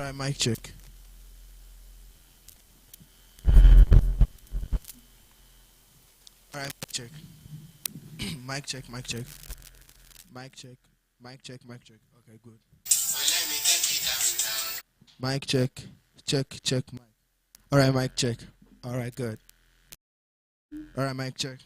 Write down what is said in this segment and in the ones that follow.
Alright, mic check. Alright, mic check. Mic check, mic check. Mic check. Mic check, mic check. Okay, good. Mic check. Check, mic. Alright, mic check. Alright, good. Alright, mic check.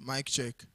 Mic check.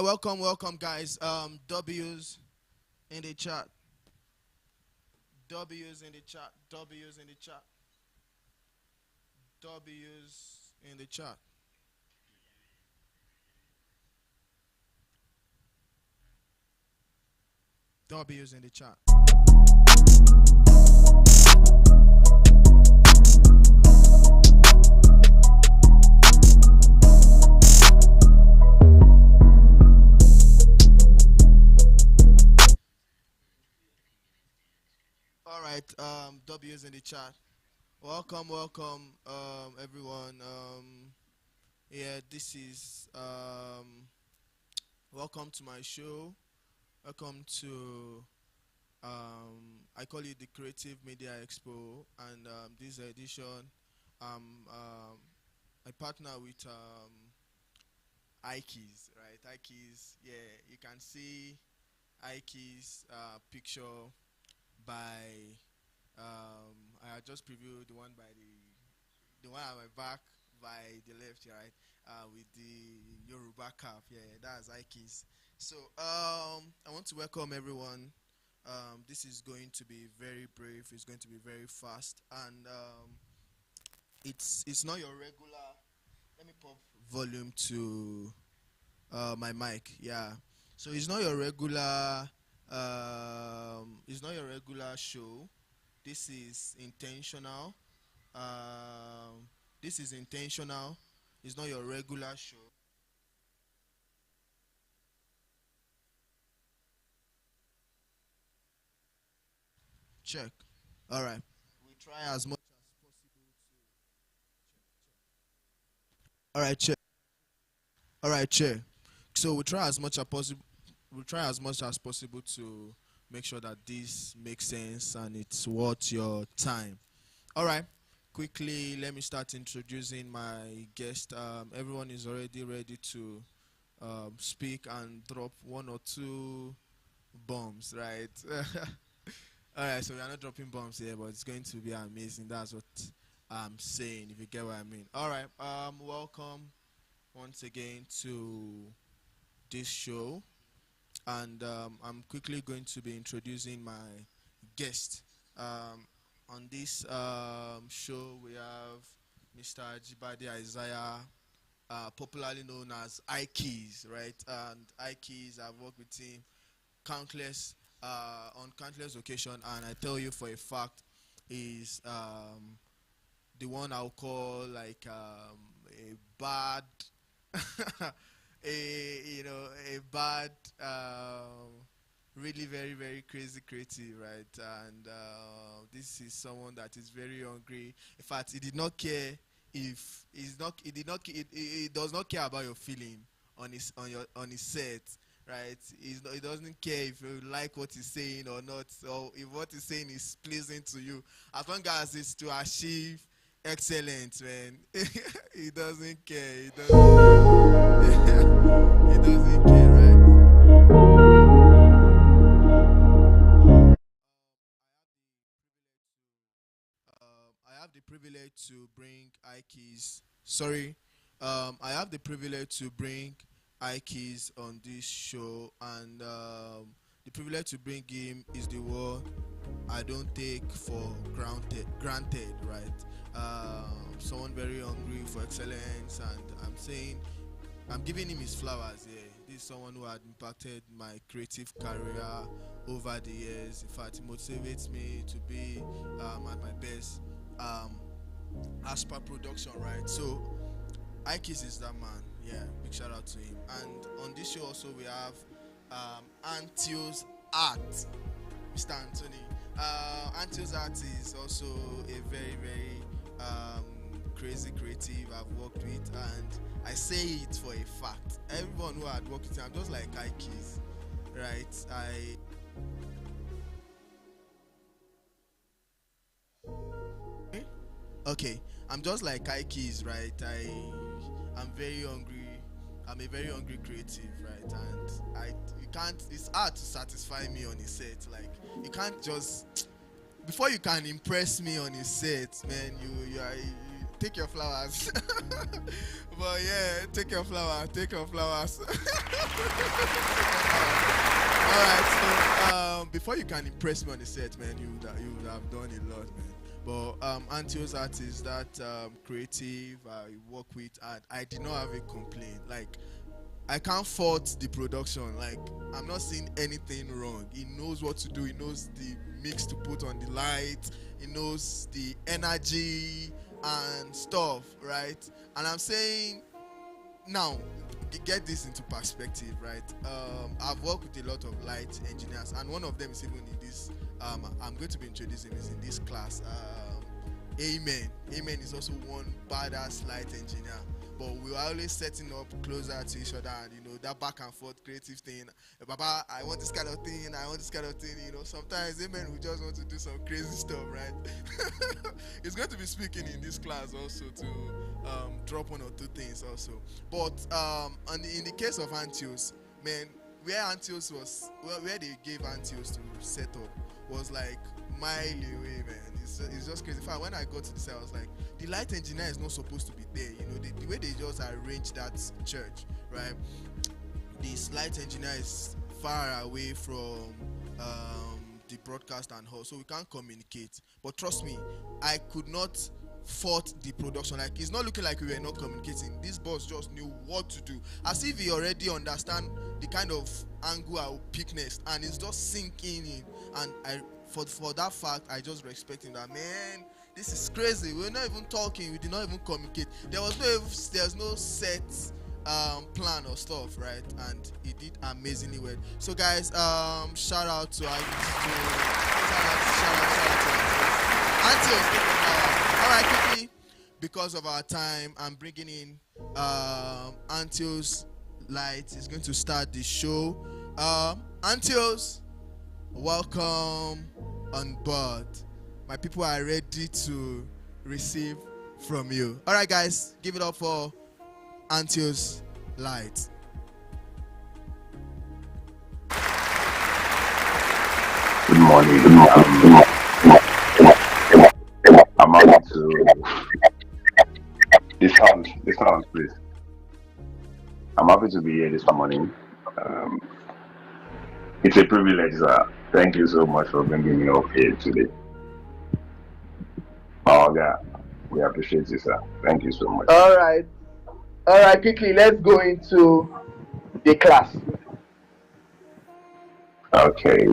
right, welcome, guys. W's in the chat. W's in the chat. W's in the chat. W's in the chat. W's in the chat. All right. W's in the chat. Welcome, everyone. Yeah, this is welcome to my show. Welcome to I call it the Creative Media Expo, and this edition, um, I partner with Ikeys, right? Ikeys, yeah, you can see Ikeys picture by I just previewed the one by the one at my back by the left, yeah, right? With the Yoruba cap, yeah, that's Ikeys. So I want to welcome everyone. This is going to be very brief. It's going to be very fast, and it's not your regular. Let me pop volume to my mic. Yeah. So it's not your regular. It's not your regular show. This is intentional. This is intentional. It's not your regular show. Check. All right. We try as much as possible to. All right. Check. All right. Check. So we try as much as possible. We try as much as possible to make sure that this makes sense and it's worth your time. All right. Quickly, let me start introducing my guest. Everyone is already ready to speak and drop one or two bombs, right? All right, so we are not dropping bombs here, but it's going to be amazing. That's what I'm saying, if you get what I mean. All right, welcome once again to this show, and I'm quickly going to be introducing my guest. On this show, we have Mr. Jibade Isaiah, popularly known as Ikeys, right? And Ikeys, I've worked with him countless on countless occasion, and I tell you for a fact, is the one I'll call like a bad, a bad, really very crazy creative, right? And this is someone that is very hungry. In fact, he did not care if he's not. He did not. He does not care about your feeling on his set, right? He doesn't care if you like what he's saying or not, or if what he's saying is pleasing to you. As long as it's to achieve excellence, man. He doesn't care. He doesn't. He doesn't care, right? I have the privilege to bring Ikeys. Sorry, I have the privilege to bring Ikeys on this show, and the privilege to bring him is the one I don't take for granted, right? Someone very hungry for excellence, and I'm giving him his flowers. Yeah, this is someone who had impacted my creative career over the years. In fact, it motivates me to be at my best um, as per production, right? So, Ikis is that man. Yeah, big shout out to him. And on this show also we have Antio's Art. Mr. Anthony. Antio's Art is also a very um, crazy creative I've worked with, and I say it for a fact. Everyone who had worked with him, I'm just like Ikis, right? Okay, I'm just like Ikis, right? I'm very hungry. I'm a very hungry creative, right? And I you can't. It's hard to satisfy me on a set. Like you can't just before you can impress me on a set, man. take your flowers. But yeah, take your flowers. Take your flowers. All right. So before you can impress me on the set, man, you would have done a lot, man. But Antio's artist, that creative I work with, I did not have a complaint. Like I can't fault the production. Like I'm not seeing anything wrong. He knows what to do. He knows the mix to put on the light. He knows the energy and stuff, right? And I'm saying now, get this into perspective, right? I've worked with a lot of light engineers, and one of them is even in this. I'm going to be introducing is in this class. Amen. Amen is also one badass light engineer. But we were always setting up closer to each other, and that back and forth creative thing. Baba, I want this kind of thing, I want this kind of thing. Sometimes Amen we just want to do some crazy stuff, right? He's going to be speaking in this class also to drop one or two things also. But in the case of Antios, man, where Antios was, well, where they gave Antios to set up was like mile away, man. It's just crazy. In fact, when I got to the site, I was like, the light engineer is not supposed to be there. The way they just arranged that church, right? This light engineer is far away from the broadcast and hall, so we can't communicate. But trust me, I could not fault the production. Like it's not looking like we were not communicating. This boss just knew what to do, as if he already understand the kind of angle I will pick next, and it's just sinking in. And for that fact, I just respect him. That man, this is crazy. We're not even talking. We did not even communicate. There's no set plan or stuff, right? And he did amazingly well. So guys, shout out to Antios. All right, quickly, because of our time, I'm bringing in Antios Light. Is going to start the show. Antios, welcome on board. My people are ready to receive from you. All right, guys, give it up for Antios Light. Good morning. I'm happy to this sounds please. I'm happy to be here this morning. Um, it's a privilege, sir. Thank you so much for bringing me up here today. Oh God, we appreciate you, sir. Thank you so much. All right, quickly, let's go into the class. Okay.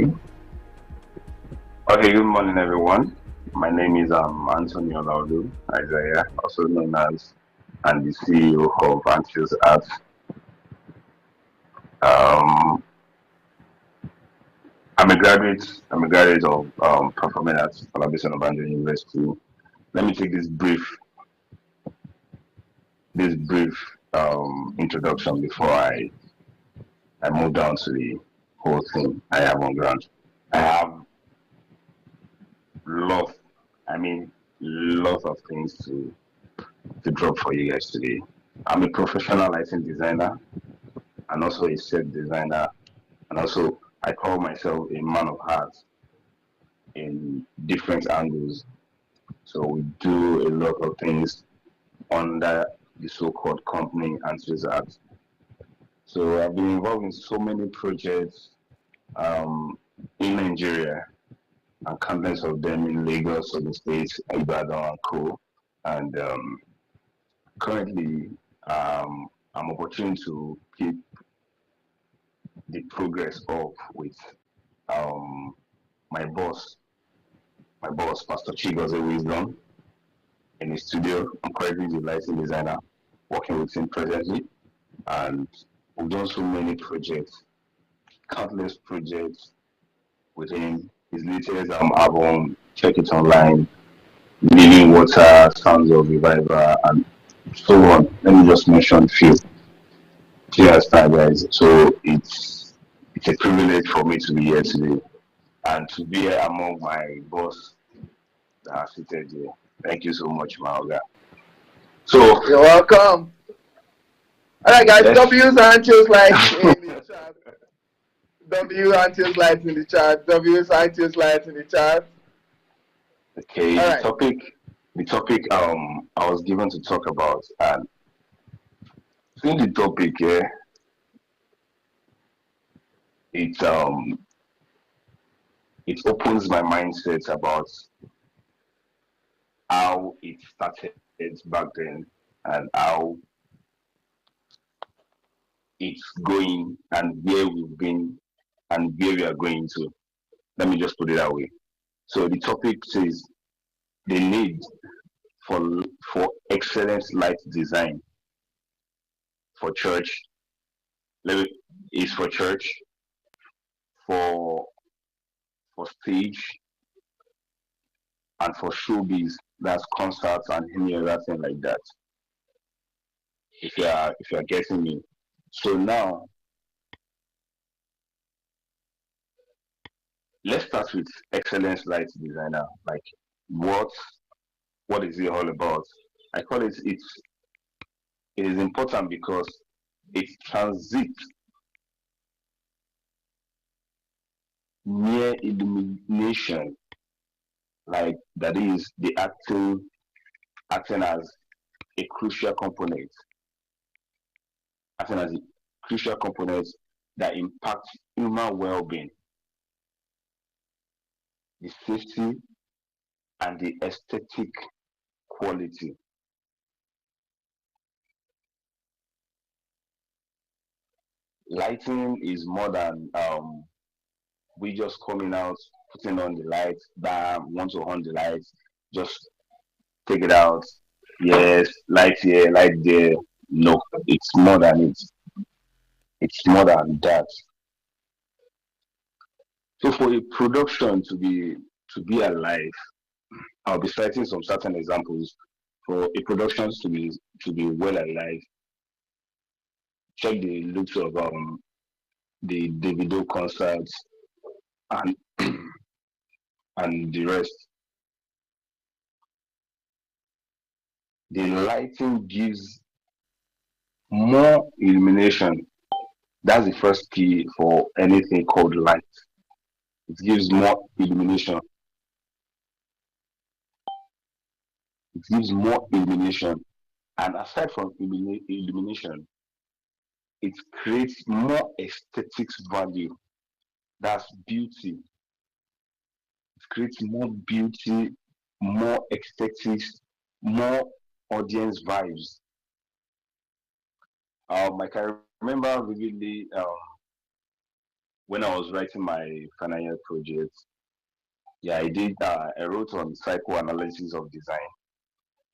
Good morning, everyone. My name is Anthony Olaudu Isaiah, also known as and the CEO of Antios Arts. I'm a graduate of Performing Arts Collaboration of Andrew University. Let me take this brief introduction before I move down to the whole thing I have on ground. I have lots of things to drop for you guys today. I'm a professional lighting designer and also a set designer, and also I call myself a man of art in different angles. So we do a lot of things under the so-called company Antios Art. So I've been involved in so many projects in Nigeria, and countless of them in Lagos, of the states, Ibadan, and Co. And currently, I'm opportune to keep the progress up with my boss, Pastor Chigoze Wisdom, in his studio. I'm currently the lighting designer, working with him presently, and we've done so many projects, countless projects with him. His latest album, check it online, Living Water, Sounds of Revival, and so on. Let me just mention a few. Cheers, guys. So it's a privilege for me to be here today and to be here among my boss that are seated here. Thank you so much, Maoga. So You're welcome. All right, guys. Yes. W Antios Light in the chat. W Antios Light in the chat. W Antios Light in the chat. Okay, All the right. topic the topic I was given to talk about, and in the topic, yeah, it it opens my mindset about how it started back then and how it's going and where we've been and where we are going to. Let me just put it that way. So the topic says the need for for excellent light design for church. Let me, is for church, for stage, and for showbiz. That's concerts and any other thing like that. If you are getting me. So now let's start with excellence light designer. Like what what is it all about? I call it is important because it transits near illumination, like that is the acting as a crucial component, acting as a crucial component that impacts human well-being, the safety, and the aesthetic quality. Lighting is more than we just coming out, putting on the lights, bam, want to on the lights, just take it out. Yes, light here, light there. No, it's more than it. It's more than that. So for a production to be alive, I'll be citing some certain examples. For a production to be well alive, check the looks of the Davido concerts and and the rest. The lighting gives more illumination. That's the first key for anything called light. It gives more illumination. It gives more illumination. And aside from illumination, it creates more aesthetics value. That's beauty. It creates more beauty, more aesthetics, more audience vibes. I can remember vividly when I was writing my final year project. Yeah, I did. I wrote on psychoanalysis of design.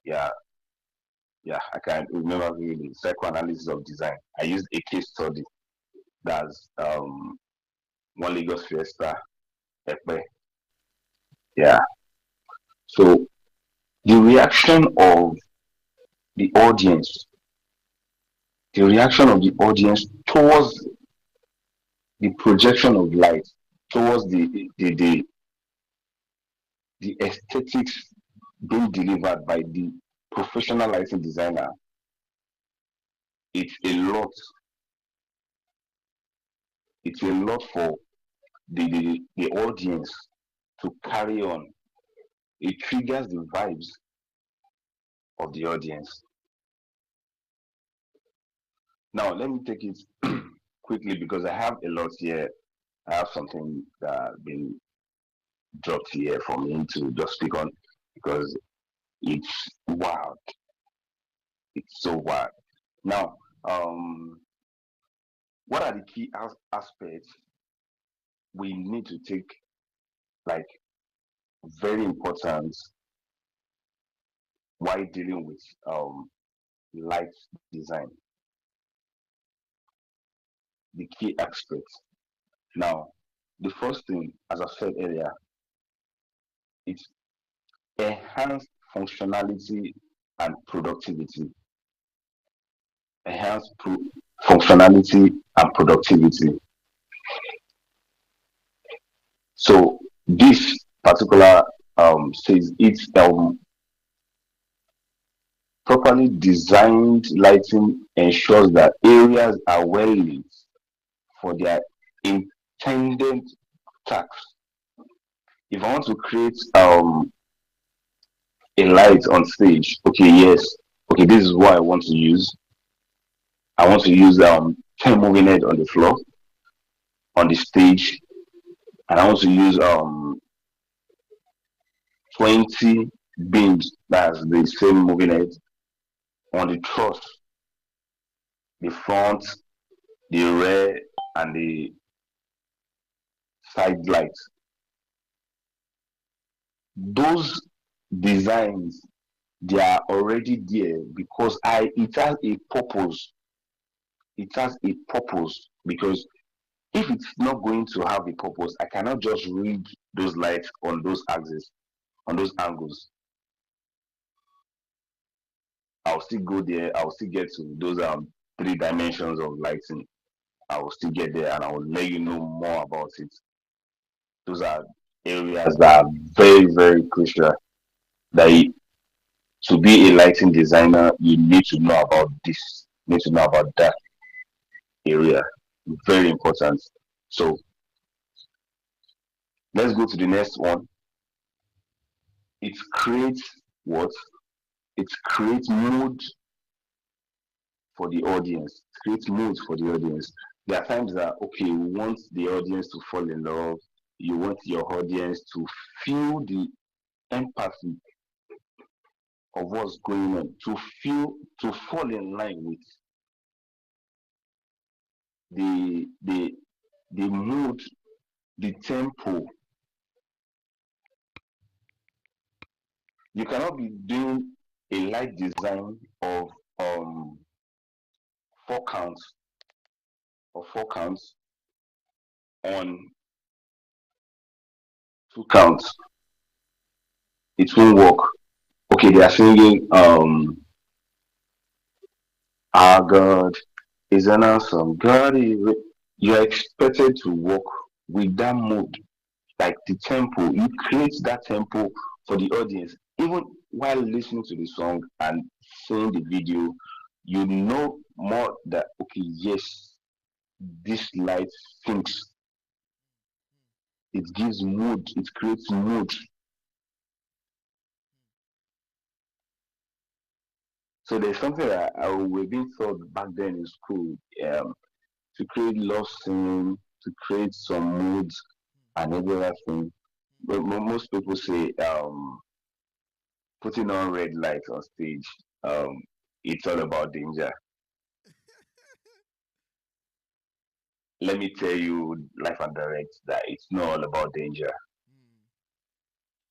Yeah, yeah, I can remember vividly psychoanalysis of design. I used a case study. That's one Lagos Fiesta. Epe. Yeah. So the reaction of the audience, the reaction of the audience towards the projection of light, towards the aesthetics being delivered by the professional lighting designer, it's a lot. It's a lot for the audience to carry on. It triggers the vibes of the audience. Now, let me take it quickly because I have a lot here. I have something that been dropped here for me to just speak on because it's wild. It's so wild. Now, what are the key aspects we need to take like very important while dealing with light design? The key aspects. Now, the first thing, as I said earlier, it's enhanced functionality and productivity. Enhanced functionality and productivity. So this particular says it's properly designed lighting ensures that areas are well lit for their intended task. If I want to create a light on stage. Okay, yes. Okay, this is what I want to use. I want to use 10 moving head on the floor on the stage, and I want to use 20 beams. That's the same moving head on the truss, the front, the rear, and the side lights. Those designs, they are already there because I it has a purpose. It has a purpose because if it's not going to have a purpose, I cannot just rig those lights on those axes, on those angles. I'll still go there. I'll still get to those 3 dimensions of lighting. I will still get there and I will let you know more about it. Those are areas that are very, very crucial. That to be a lighting designer, you need to know about this, you need to know about that area. Very important. So let's go to the next one. It creates what? It creates mood for the audience. It creates mood for the audience. There are times that okay, you want the audience to fall in love. You want your audience to feel the empathy of what's going on, to fall in line with the the mood, the tempo. You cannot be doing a light design of um 4 counts or 4 counts on 2 counts. It won't work. Okay, they are singing our God is an awesome God. You are expected to work with that mood, like the tempo. You create that tempo for the audience. Even while listening to the song and seeing the video, you know more that okay, yes, this light thinks. It gives mood, it creates mood. So there's something that we've been taught back then in school, to create love scene, to create some moods and every other thing. But most people say putting on red lights on stage, um, it's all about danger. Let me tell you, life and direct, that it's not all about danger. Mm.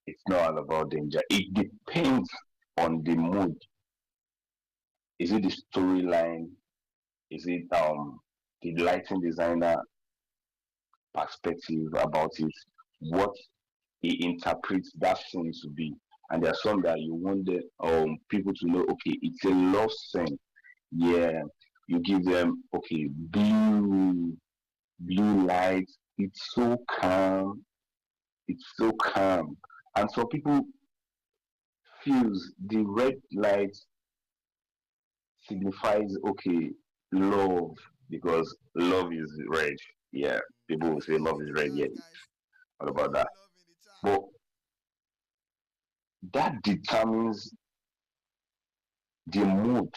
It's not all about danger. It depends on the mood. Is it the storyline? Is it the lighting designer perspective about it? What he interprets that scene to be? And there are some that you want the people to know. Okay, it's a love scene. Yeah, you give them okay blue light. It's so calm. It's so calm. And some people feels the red light signifies okay love because love is red. Yeah, people will Follow say love love in is the red. Yeah, chat, guys. all about Follow that. love in the chat. But that determines the mood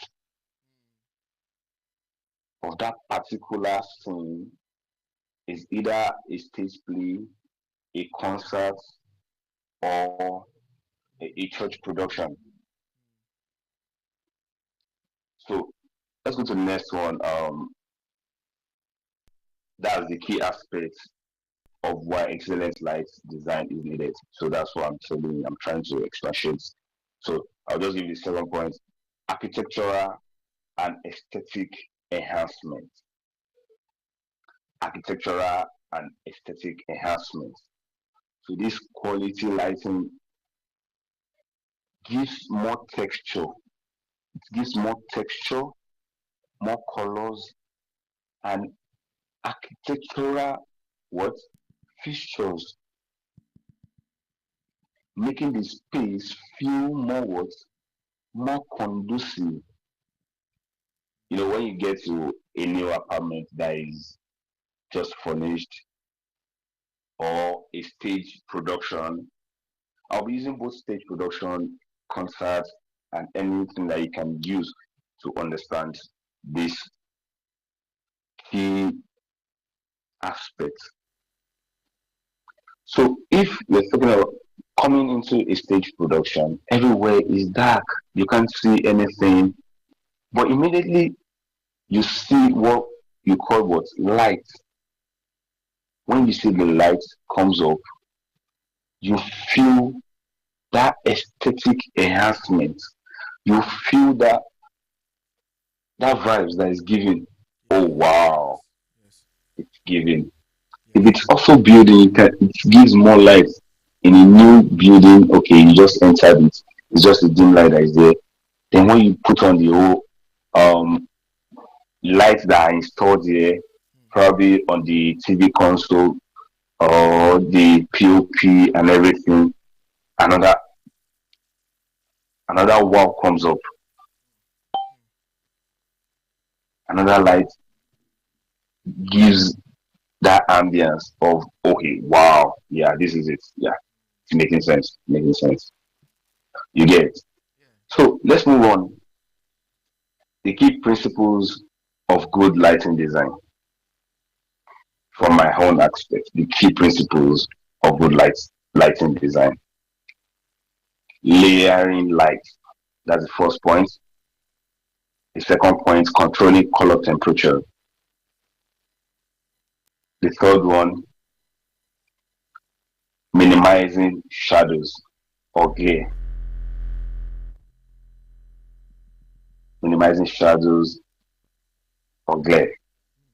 of that particular scene. Is either a stage play, a concert, or a church production. So let's go to the next one. That's the key aspect of why excellent light design is needed. So that's what I'm telling. I'm trying to expatiate. So I'll just give you 7 points: architectural and aesthetic enhancement. Architectural and aesthetic enhancement. So this quality lighting gives more texture. It gives more texture, more colors, and architectural what fixtures, making the space feel more what more conducive. You know, when you get to a new apartment that is just furnished or a stage production, I'll be using both stage production concerts, and anything that you can use to understand this key aspect. So if we're talking about coming into a stage production, everywhere is dark. You can't see anything. But immediately you see what you call what light. When you see the light comes up, you feel that aesthetic enhancement. You feel that vibes that is given. Oh Yeah. wow, Yes. Yes. it's given. If Yes. it's also building, it gives more light in a new building. Okay, you just entered it. It's just a dim light that is there. Then when you put on the whole lights that are installed here, Mm. probably on the TV console or the POP and everything, another another wow comes up. Another light gives that ambience of okay, wow, yeah, this is it. Yeah, it's making sense. Making sense. You get it. Yeah. So let's move on. The key principles of good lighting design from my own aspect. The key principles of good lighting design. Layering light. That's the first point. The second point, controlling color temperature. The third one, minimizing shadows or glare. Minimizing shadows or glare.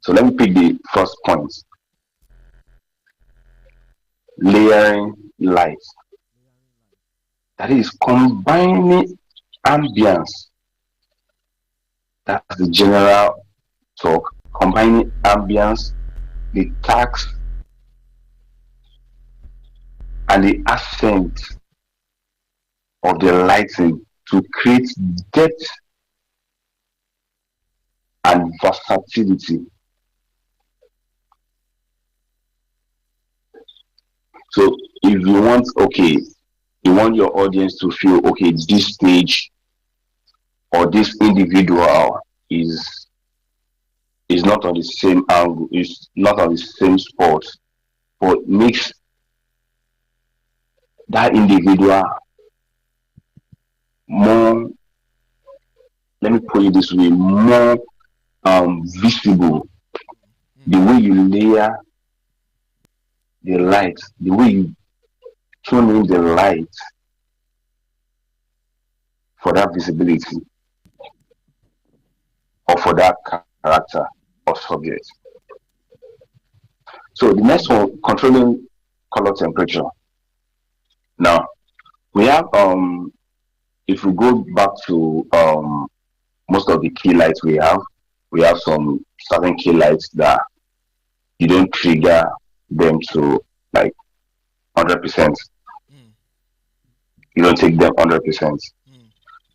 So let me pick the first point, layering light. Layering light. That is combining ambience. That's the general talk. Combining ambience, the tax, and the accent of the lighting to create depth and versatility. So if you want, okay, you want your audience to feel, okay, this stage or this individual is is not on the same angle, is not on the same spot, but makes that individual more, let me put it this way, more visible. Mm. The way you layer the light, the way you tune in the light for that visibility or for that character or subject. So the next one, controlling color temperature. Now we have if we go back to most of the key lights we have some certain key lights that you don't trigger them to like 100%. Mm. You don't take them 100%. Mm.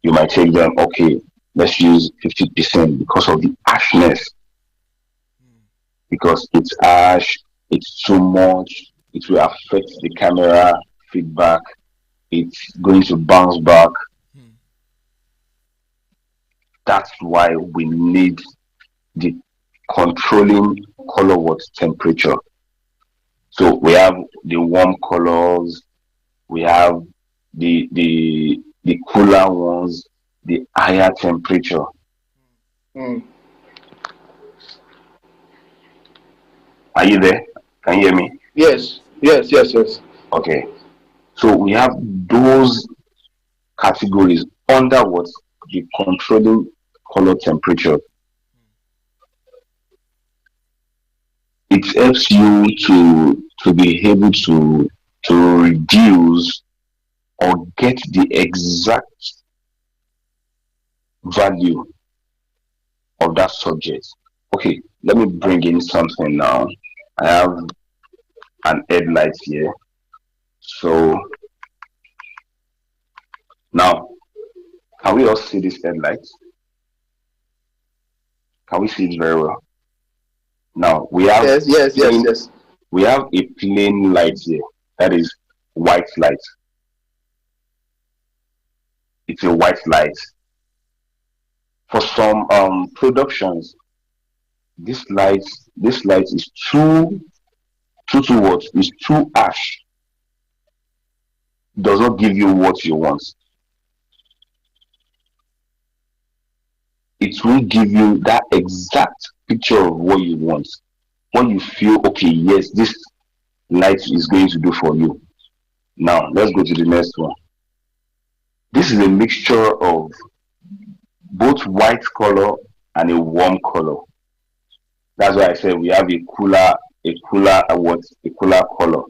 You might take them, okay, let's use 50% because of the harshness, Mm. because it's harsh, it's too much, it will affect the camera feedback, it's going to bounce back. Mm. That's why we need the controlling color what temperature. So we have the warm colors, we have the cooler ones, the higher temperature. Mm. Are you there? Can you hear me? Yes, yes, yes, yes. Okay. So we have those categories under what the controlling color temperature. It helps you to be able to reduce or get the exact value of that subject. Okay, let me bring in something now. I have an headlight here. So now, can we all see this headlight? Can we see it very well? Now Yes, yes, yes, yes. we have a plain light here. That is white light. It's a white light. For some productions, this light is too what? Is too harsh. Does not give you what you want. It will give you that exact picture of what you want. When you feel okay, yes, this light is going to do for you. Now let's go to the next one. This is a mixture of both white color and a warm color. That's why I said we have a cooler color.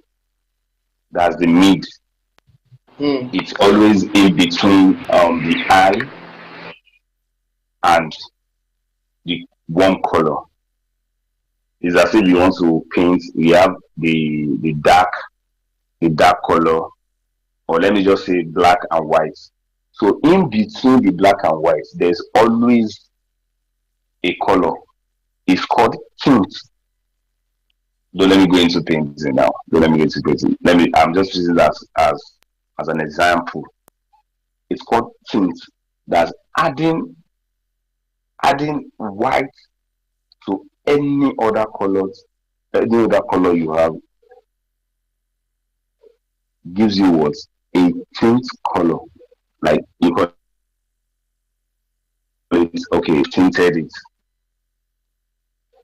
That's the mid. Hmm. It's always in between the eye and the warm color. It's as if you want to paint. We have the dark color, or let me just say black and white. So in between the black and white, there's always a color. It's called tint. Don't let me go into painting now. Don't let me go into painting. Let me. I'm just using that as an example. It's called tint. That's adding white to any other color you have gives you what? A tint color. Like you call it, okay, tinted it.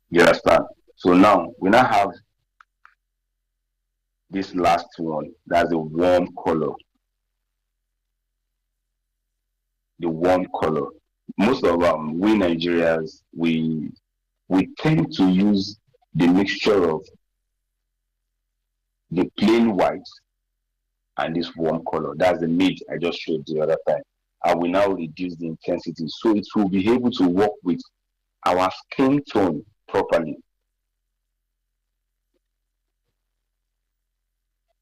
You understand? So now we now have this last one. That's the warm color. The warm color. Most of we Nigerians, we tend to use the mixture of the plain white and this warm color. That's the mid I just showed the other time. I will now reduce the intensity so it will be able to work with our skin tone properly.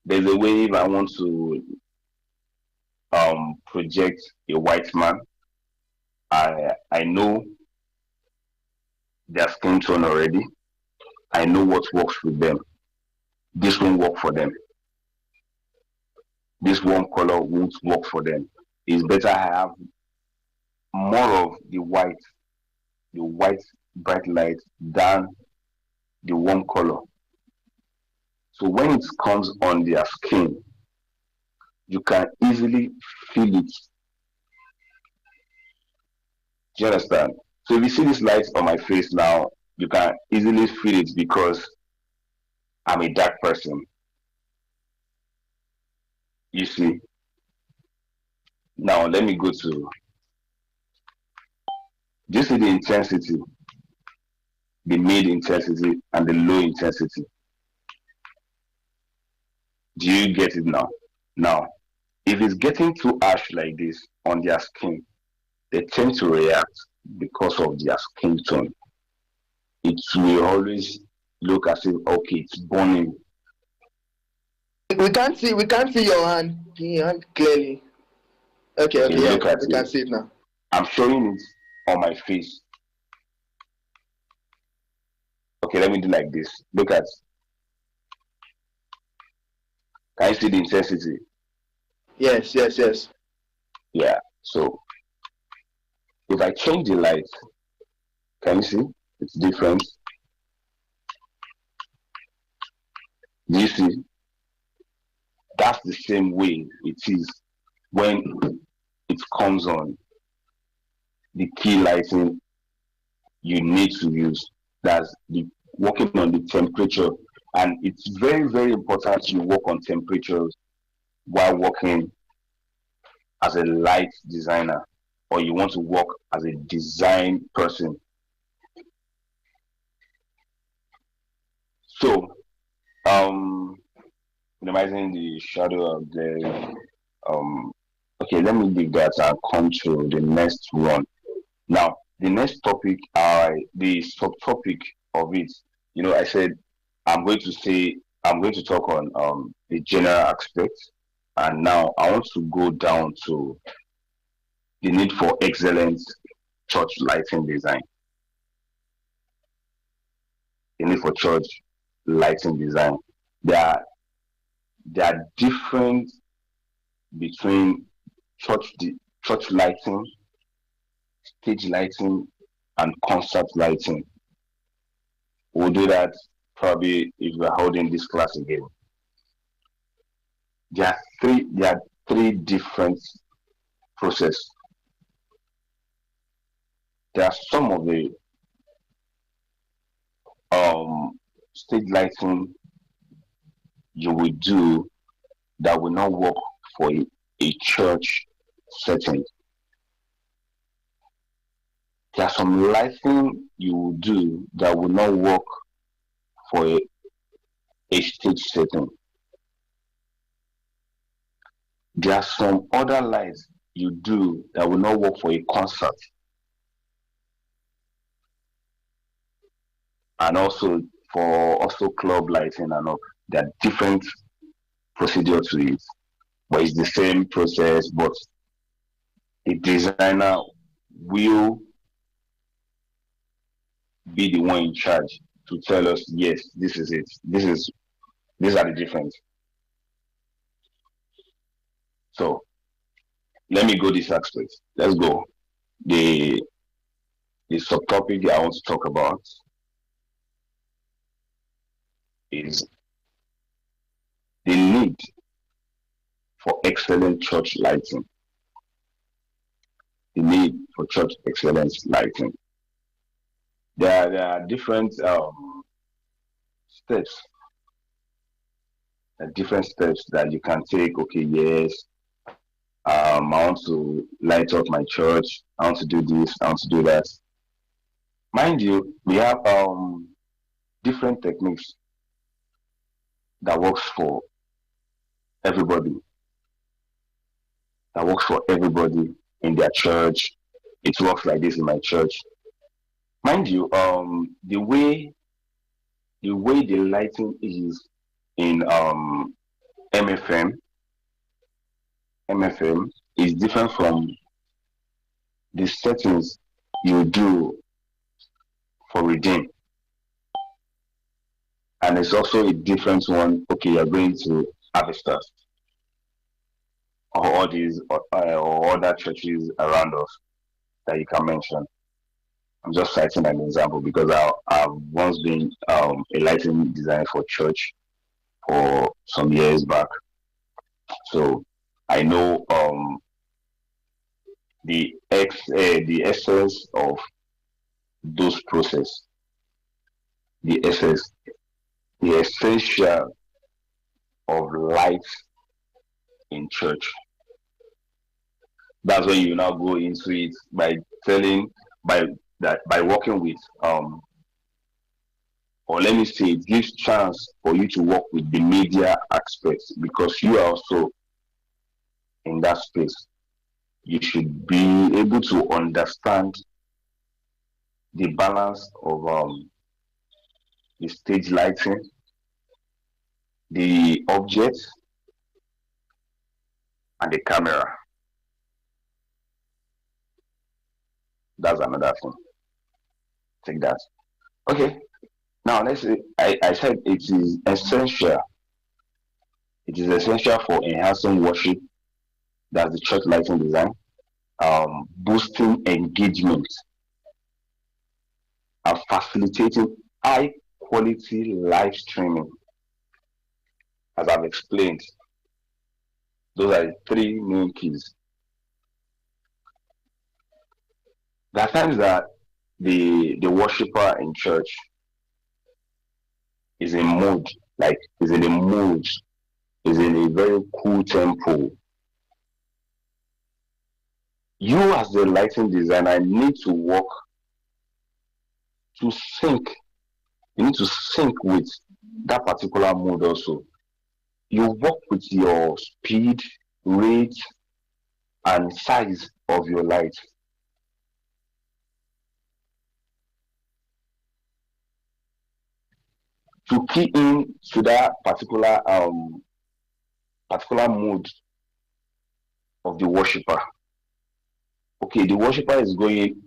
There's a way if I want to project a white man, I know their skin tone already. I know what works with them. This won't work for them. This warm color won't work for them. It's better I have more of the white bright light than the warm color. So when it comes on their skin, you can easily feel it. Do you understand? So if you see this light on my face now, you can easily feel it because I'm a dark person. You see. Now let me go to, do you see the intensity, the mid intensity and the low intensity? Do you get it now? Now, if it's getting too harsh like this on their skin, they tend to react because of their skin tone. It will always look as if okay, it's burning. We can't see your hand clearly. Okay, Okay, okay, yeah, look at we it. can see it now. I'm showing it on my face. Okay, let me do like this. Look at, can you see the intensity? Yes, yes, yes. Yeah. So if I change the light, can you see? It's different. Do you see? That's the same way it is when it comes on the key lighting you need to use. That's the working on the temperature. And it's very, very important you work on temperatures while working as a light designer, or you want to work as a design person. So, um, minimizing the shadow of the okay, let me leave that and come to the next one. Now, the next topic, the subtopic of it, I said I'm going to talk on the general aspects, and now I want to go down to the need for excellent church lighting design. The need for church lighting design. There are there are different between church church lighting, stage lighting, and concert lighting. We'll do that probably if we're holding this class again. There are three different process. There are some of the stage lighting you will do that will not work for a church setting. There are some lighting you will do that will not work for a stage setting. There are some other lights you do that will not work for a concert. And also for also club lighting and all. There are different procedure to it. But it's the same process, but the designer will be the one in charge to tell us, yes, this is it. These are the difference. So let me go this aspect. Let's go. The the subtopic I want to talk about is the need for excellent church lighting. The need for church excellence lighting. There are different steps, different steps that you can take. Okay, yes, I want to light up my church. I want to do this. I want to do that. Mind you, we have different techniques that works for everybody. That works for everybody in their church. It works like this in my church. Mind you, the way the lighting is in MFM, MFM is different from the settings you do for Redeem. And it's also a different one. Okay, you're going to Avistas or all these or other churches around us that you can mention. I'm just citing an example because I've once been a lighting designer for church for some years back. So I know the essence of those process, the essence, the essential of light in church. That's when you now go into it by telling by working with or let me say it gives chance for you to work with the media aspects because you are also in that space. You should be able to understand the balance of the stage lighting, the objects, and the camera. That's another thing. Take that. Okay. Now let's say I said it is essential. It is essential for enhancing worship. That's the church lighting design. Boosting engagement and facilitating high quality live streaming. As I've explained, those are the three main keys. There are times that the worshiper in church is in mood, like is in a mood, is in a very cool tempo. You as the lighting designer need to work to sync. You need to sync with that particular mood also. You work with your speed, rate, and size of your light. To key in to that particular mood of the worshiper. Okay, the worshiper is going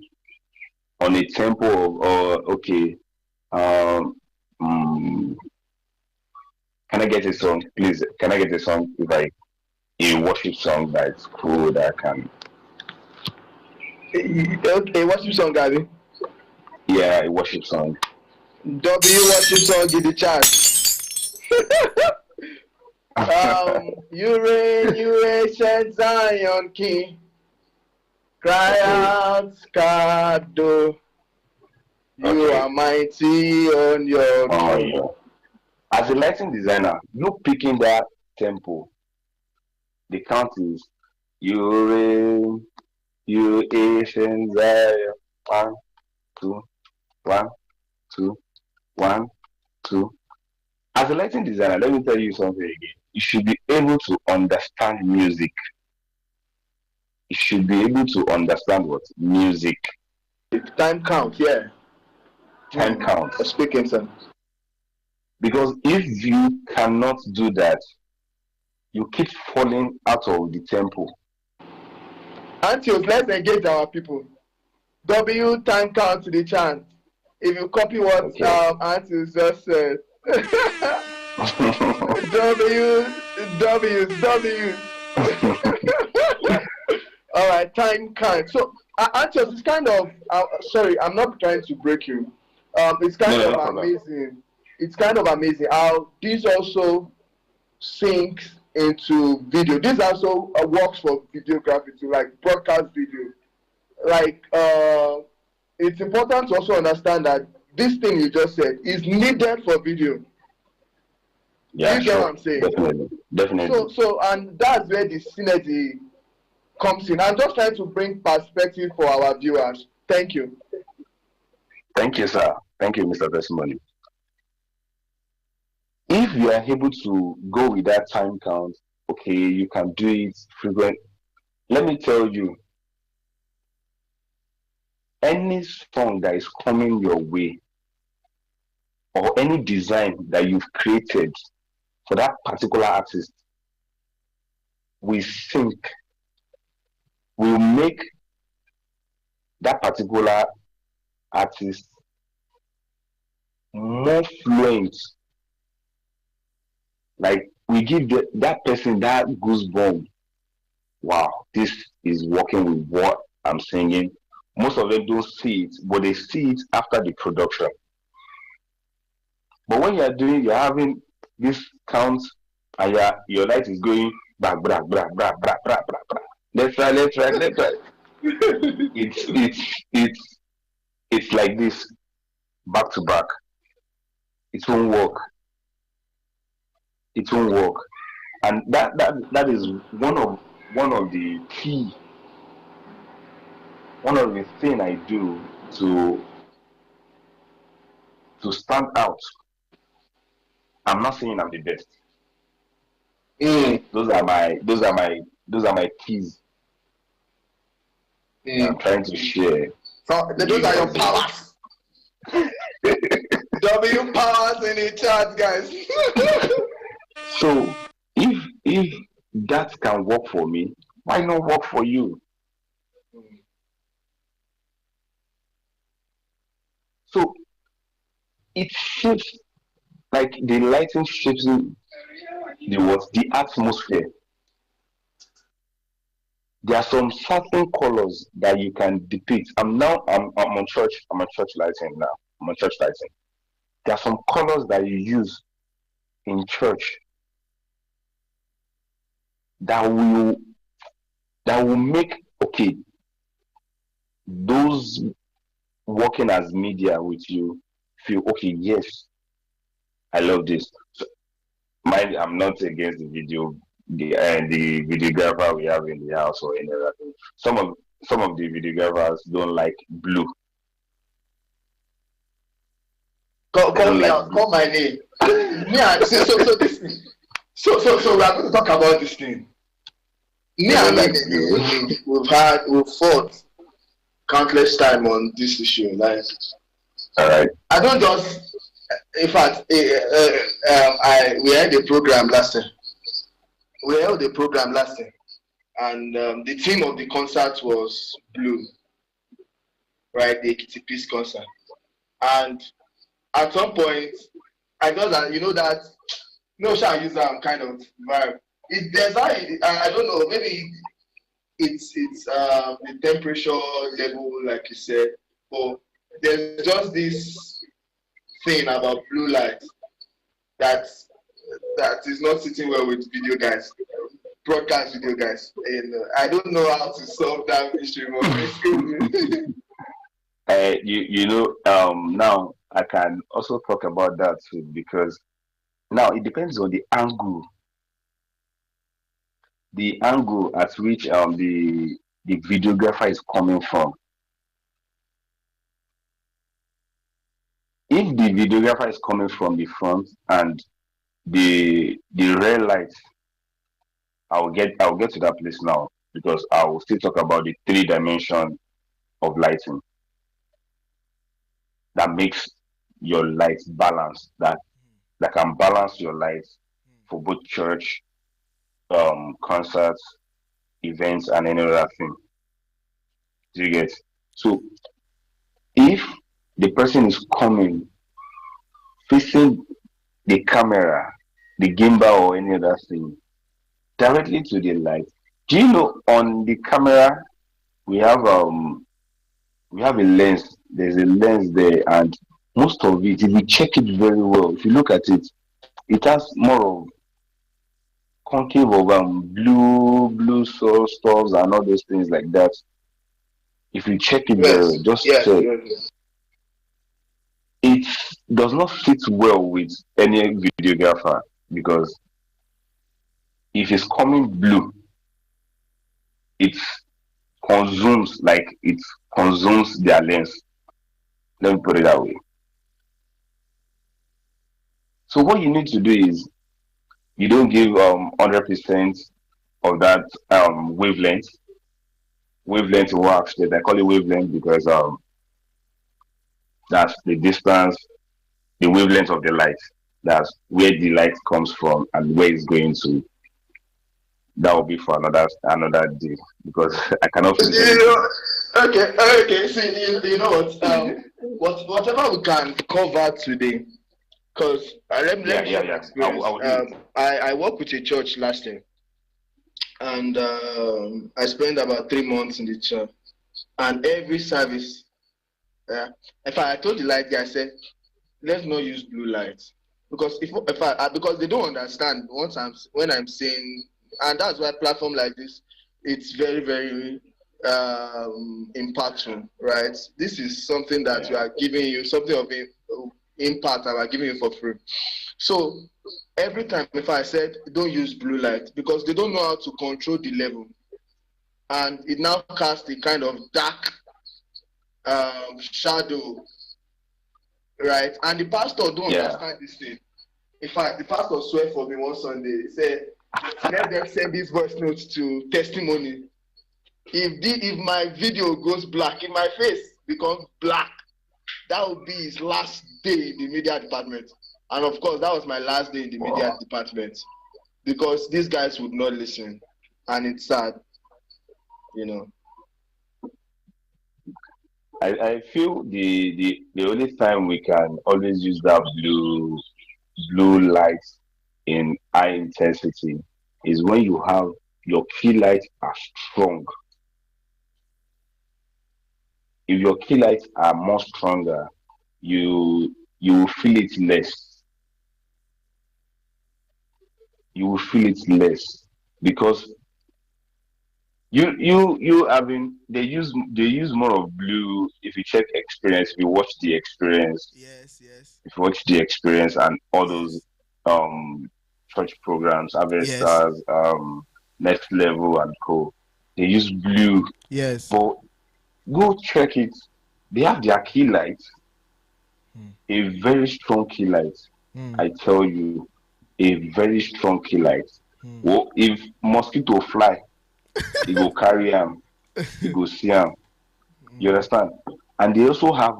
on a tempo of okay. Um, mm, can I get a song, please? Can I get a song if I a worship song that's cool that I can Okay, worship song, Gabby. Yeah, a worship song. W worship song in the chat. You reign, you ancient Zion King. Cry Okay. out, Kado. You Okay. are mighty on your Oh throne. yeah. As a lighting designer, you picking that tempo. The count is you reign, you ancient Zion. One, two, one, two, one, two. As a lighting designer, let me tell you something again. You should be able to understand music. You should be able to understand what music, Time count, yeah. time counts. Speaking, sir. Because if you cannot do that, you keep falling out of the tempo. Antios, let's engage our people. W time count to the chant. If you copy what Okay. Antios just said. W, W, W. All right, time count. So, Antios, it's kind of, sorry, I'm not trying to break you. It's No, kind no, of no problem. amazing. It's kind of amazing how this also syncs into video. This also works for videography too, like broadcast video. Like it's important to also understand that this thing you just said is needed for video. Do Yeah, you get what sure. I'm saying? Definitely. Definitely. So and that's where the synergy comes in. I'm just trying to bring perspective for our viewers. Thank you. Thank you, sir. Thank you, Mr. Testimony. If you are able to go with that time count, okay, you can do it frequent. Let me tell you, any song that is coming your way or any design that you've created for that particular artist will sync, will make that particular artist more fluent. Like we give that person that goosebump. Wow, this is working with what I'm singing. Most of them don't see it, but they see it after the production. But when you're having this count and your light is going back, back. Let's try. It's like this back to back. It won't work. It won't work. And that is one of the key, one of the thing I do to stand out. I'm not saying I'm the best. Mm, Those are my keys that I'm mm. trying to share So with you those are your guys here. powers. W powers in the chat, guys. So if that can work for me, why not work for you? So it shapes, like the lighting shapes the atmosphere. There are some certain colors that you can depict. I'm on church. I'm on church lighting now. I'm on church lighting. There are some colors that you use in church that will make, okay, those working as media with you feel, okay, yes, I love this. So, mind, I'm not against the videographer we have in the house or any other thing. Some of the videographers don't like blue. They Call don't me like out. blue. Call my name. Yeah. So this thing. So we are going to talk about this thing. Me They don't and like Nene, blue. we've fought countless time on this issue. Like All right. I don't just. In fact, we had a program last time. We held a program last time, and the theme of the concert was blue, right? The Ekiti Peace concert. And at some point, I just that no shall use that kind of vibe. There's I don't know, maybe it's the temperature level, like you said, but there's just this thing about blue light that that is not sitting well with video guys, broadcast video guys. And I don't know how to solve that issue. Excuse me. Now I can also talk about that too because now it depends on the angle at which the videographer is coming from. If the videographer is coming from the front and the red light, I'll get to that place now because I will still talk about the three dimension of lighting that makes your lights balanced, that can balance your lights for both church, concerts, events, and any other thing. Do you get? So if the person is coming facing the camera, the gimbal, or any other thing directly to the light, do you know on the camera we have um we have a lens. There's a lens there, and most of it, if you check it very well, if you look at it, it has more of concave of blue stuffs and all those things like that. If you check it very well, Yes, just yes, check. yes, yes. It does not fit well with any videographer because if it's coming blue, it it consumes their lens. Let me put it that way. So what you need to do is you don't give 100% of that wavelength works. That I call it wavelength because that's the distance, the wavelength of the light. That's where the light comes from and where it's going to. That will be for another day because I cannot finish You everything. know, okay, okay. See, you know what? Whatever we can cover today, because let Yeah, me yeah, share my yeah. I experience. will do it. I worked with a church last year, and I spent about 3 months in the church, and every service. In fact, I told the light guy, I said, let's not use blue lights because if because they don't understand once when I'm saying, and that's why platform like this, it's very impactful, right? This is something that we Yeah, are giving you, something of impact that we're giving you for free. So every time if I said don't use blue light because they don't know how to control the level, and it now casts a kind of dark shadow, right? And the pastor don't yeah. understand this thing. In fact, the pastor swear for me one Sunday. He said, "Let them send these voice notes to testimony. If my video goes black, if my face becomes black, that will be his last day in the media department." And of course, that was my last day in the media Wow. department because these guys would not listen, and it's sad, you know. I feel the only time we can always use that blue light in high intensity is when you have your key lights are strong. If your key lights are more stronger, you will feel it less. You will feel it less because you I mean they use more of blue. If you check experience, if you watch the experience, Yes, yes, if you watch the experience and all those yes, um church programs, Harvest yes, Stars, Next Level and co. They use blue, yes. but go check it. They have their key light, Hmm. a very strong key light. Hmm. I tell you, a very strong key light. Hmm. Well, if mosquito fly, it go carry am, it go see am. You Hmm. understand? And they also have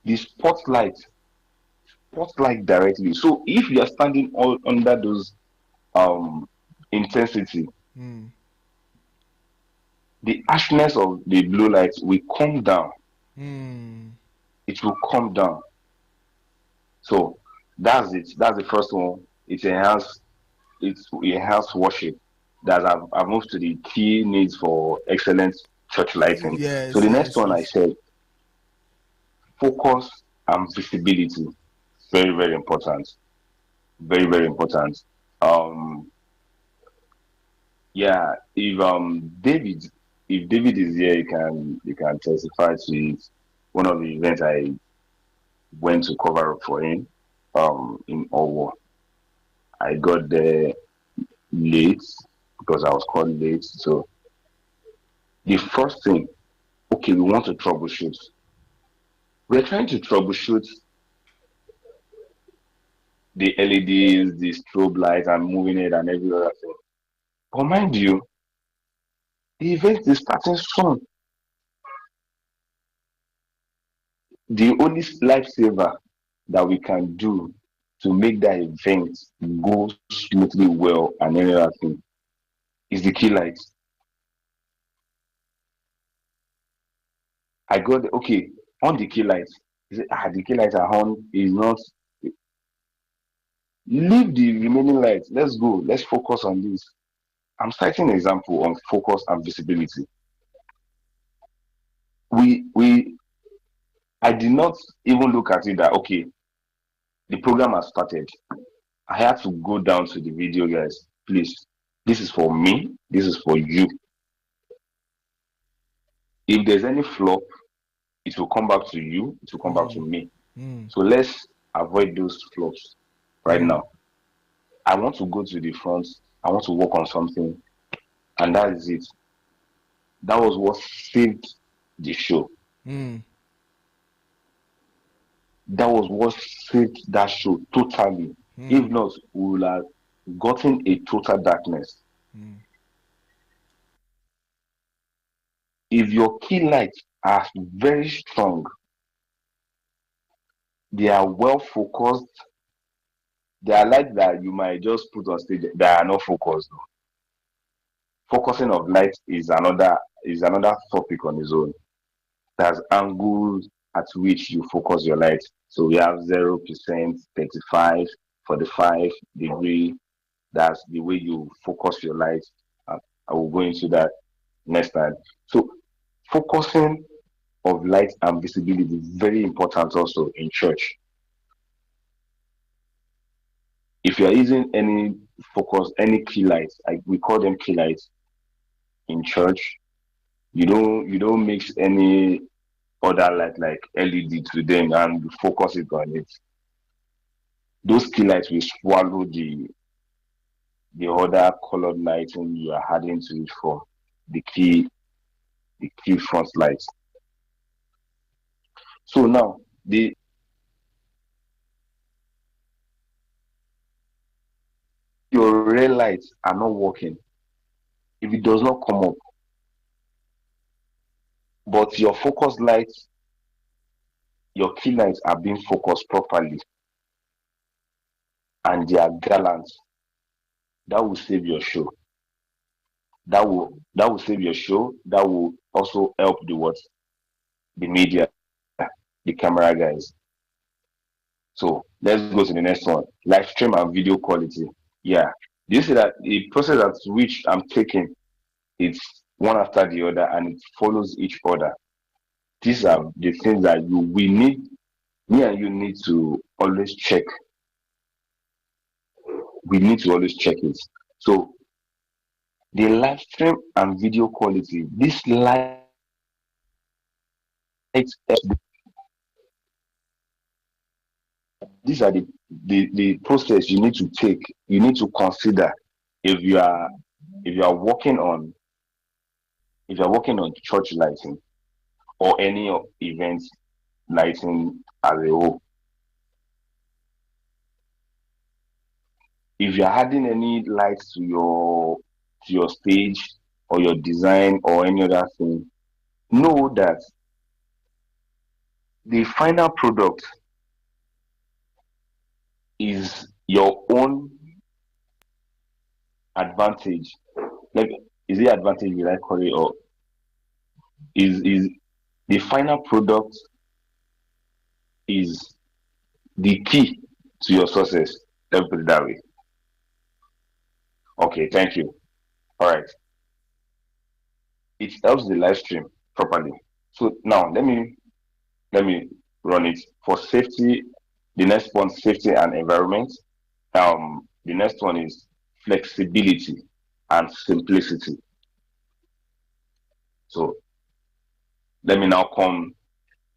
the spotlight directly. So if you are standing all under those um intensity, Hmm. the harshness of the blue light will come down. Hmm. It will come down. So that's it. That's the first one. It enhance worship. I've moved to the key needs for excellent church lighting. So Yes, the next yes, one I yes. said focus and visibility. Very, very important. Very, very important. Um, yeah, if David is here, you can testify to it. One of the events I went to cover up for him, in Owo. I got there late because I was called late. So the first thing, okay, we want to troubleshoot. We're trying to troubleshoot the LEDs, the strobe lights, and moving it and every other thing. But mind you, the event is starting soon. The only lifesaver that we can do to make that event go smoothly well and any other thing is the key lights. I got okay on the key lights. He said, the key lights are on. Is not leave the remaining lights. Let's go. Let's focus on this. I'm citing an example on focus and visibility. We I did not even look at it that okay, the program has started. I had to go down to the video, guys. Please, this is for me. This is for you. If there's any flaw, it will come back to you. It will come back to Mm, me. mm, So let's avoid those flaws right mm, now. I want to go to the front. I want to work on something, and that is it. That was what saved the show. mm, That was what saved that show totally. If mm, not, we will have gotten a total darkness. mm, If your key lights are very strong, they are well focused, they are lights that you might just put on stage that are not focused. Focusing of light is another topic on its own. There's angles at which you focus your light. So we have 0%, 35, 45 degree. That's the way you focus your light. Uh, I will go into that next time. So focusing of light and visibility is very important also in church. If you are using any focus, any key lights, we call them key lights in church, you don't mix any other light like LED to them and focus it on it. Those key lights will swallow the other colored lighting you are adding to it for the key the key front lights. So now the your real lights are not working. If it does not come up, but your focus lights, your key lights are being focused properly and they are gallant, that will save your show. That will save your show. That will also help the media, the camera guys. So let's go to the next one. Live stream and video quality. Yeah. Do you see that the process at which I'm taking it's one after the other and it follows each other. These are the things that we need, me and you need to always check. We need to always check it. So the live stream and video quality, this light, these are the process you need to take, you need to consider if you are working on church lighting or any event lighting as a whole. If you're adding any lights to your stage or your design or any other thing, know that the final product is your own advantage. Like, is it advantage will I call it, or is the final product is the key to your success? Let me put it that way. Okay, thank you. All right, it helps the live stream properly. So now let me run it for safety. The next one, safety and environment. The next one is flexibility and simplicity. So let me now come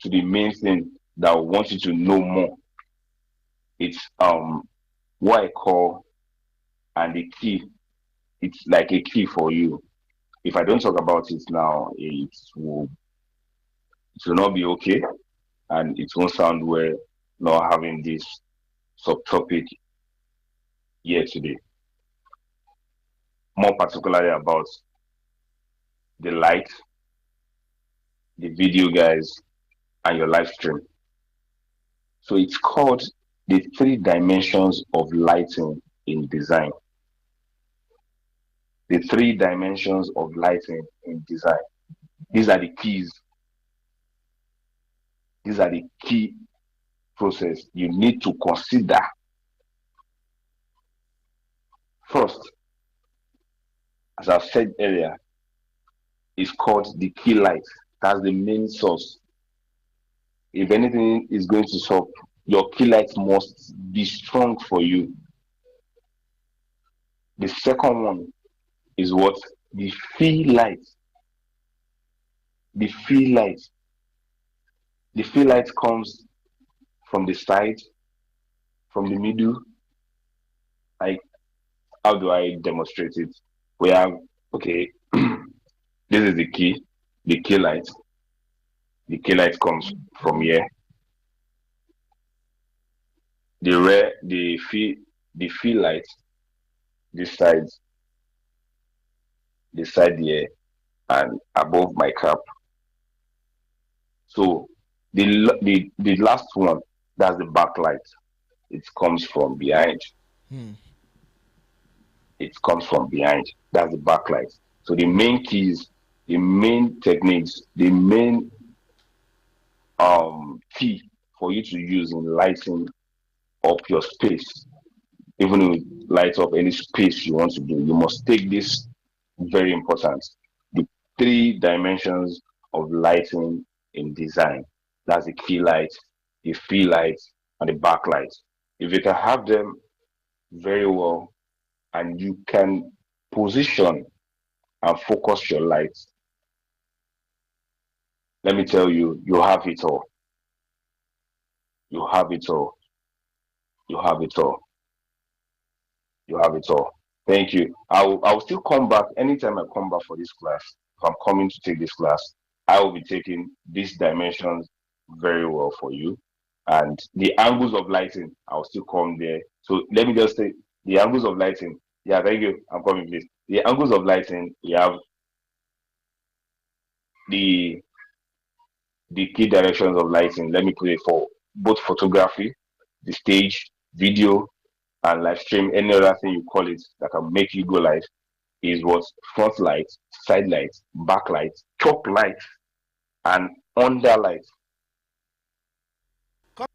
to the main thing that I want you to know more. It's what I call, and the key. It's like a key for you. If I don't talk about it now, it will not be okay, and it won't sound well not having this subtopic here today. More particularly about the light, the video guys, and your live stream. So it's called the three dimensions of lighting in design. The three dimensions of lighting in design. These are the keys. These are the key process you need to consider. First, as I've said earlier, is called the key light. That's the main source. If anything is going to stop, your key light must be strong for you. The second one is what? The fill light. The fill light. The fill light comes from the side, from the middle. Like, how do I demonstrate it? We have, okay, this is the key, the key light. The key light comes from here. The fill light, this side, this side here, and above my cap. So the last one, that's the backlight. It comes from behind. Hmm. It comes from behind. That's the backlight. So the main keys, the main techniques, the main key for you to use in lighting up your space, even if you light up any space you want to do, you must take this very important. The three dimensions of lighting in design. That's the key light, the fill light, and the backlight. If you can have them very well, and you can position and focus your lights, let me tell you, you have it all. You have it all. You have it all. You have it all. Thank you. I'll still come back anytime I come back for this class. If I'm coming to take this class, I will be taking these dimensions very well for you. And the angles of lighting, I'll still come there. So let me just say the angles of lighting. Yeah, thank you. I'm coming, please. The angles of lighting, we have the the key directions of lighting. Let me put it for both photography, the stage, video, and live stream, any other thing you call it that can make you go live, is what? Front light, side light, back light, top light, and under light. Come,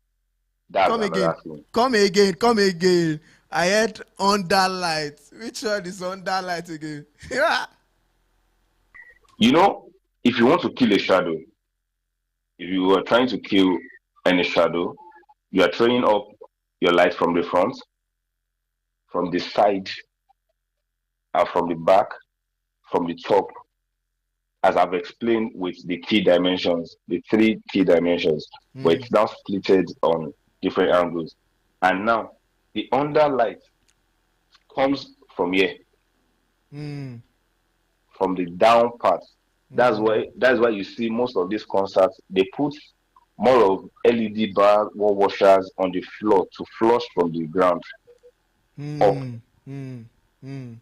That's come another again. thing. Come again. Come again. I heard under light. Which one is under light again? You know, if you want to kill a shadow, if you are trying to kill any shadow, you are throwing up your light from the front, from the side, and from the back, from the top, as I've explained with the key dimensions, the three key dimensions, where Hmm. it's now splitted on different angles. And now the under light comes from here, Hmm. from the down part. Hmm. That's why you see most of these concerts, they put more of LED bar wall washers on the floor to flush from the ground up. Hmm. Hmm. Hmm.